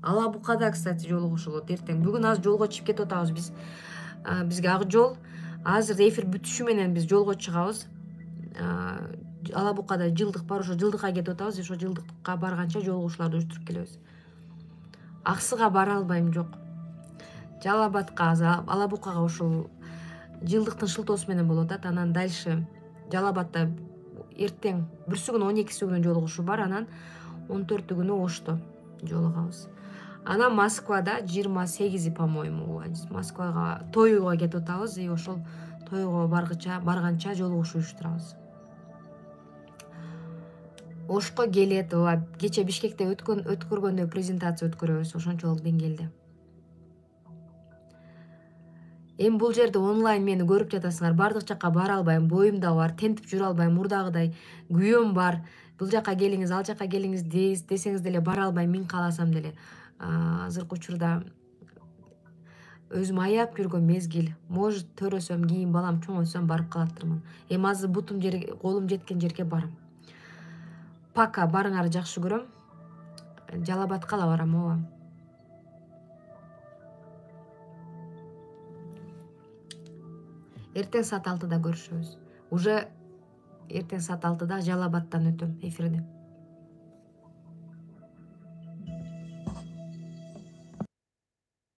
Ала Букада, кстати, жолугушуу болот эртең. Бүгүн азыр жолго чыгып кетип атабыз биз. Бизге ак жол. Азыр эфир бүтүшү менен биз жолго чыгабыз. Ала Букада жылдык бар, ошо жылдыкка кетип атабыз. Ошо жылдыкка барганча жолугушууларды уюштуруп келебиз. Аксыга бара албайм, жок. Жалал Абадка, Ала Букага ошол жылдыктын шылтоосу менен болуп атат. Анан дальше Жалал Абадта эртең 1 күнү 12 күнү жолугушуу бар, анан 14 күнү Ошто жолугабыз. Анан Москвада 28, по-моему, Москвага тойго кетип атабыз. И ошол тойго барганча жолугушуу уюштурабыз. Ошко келет, кече Бишкекте өткөргөндөй презентация өткөрөбүз, ошончолук деңгээлде. Эми бул жерде онлайн мени көрүп жатасыңар. Бардык жакка бара албайм, боюм да бар, тентип жүрө албайм, мурдагыдай. Күйөөм бар. Бул жака келиңиз, ал жака келиңиз десеңиз деле бара албайм, мен кааласам деле. Азыркы учурда өзүм аяп жүргөн мезгил. Может, төрөсөм, кийин балам чоңойсом барып калаттырмын. Эми азыр бутум колум жеткен жерге барам. Пока, барыңарды жакшы көрөм. Жалал Абадка да барам, ооба. Эртең саат 6-да көрүшөбүз. Уже эртең саат 6-да Жалал Абадтан өтөм эфирде.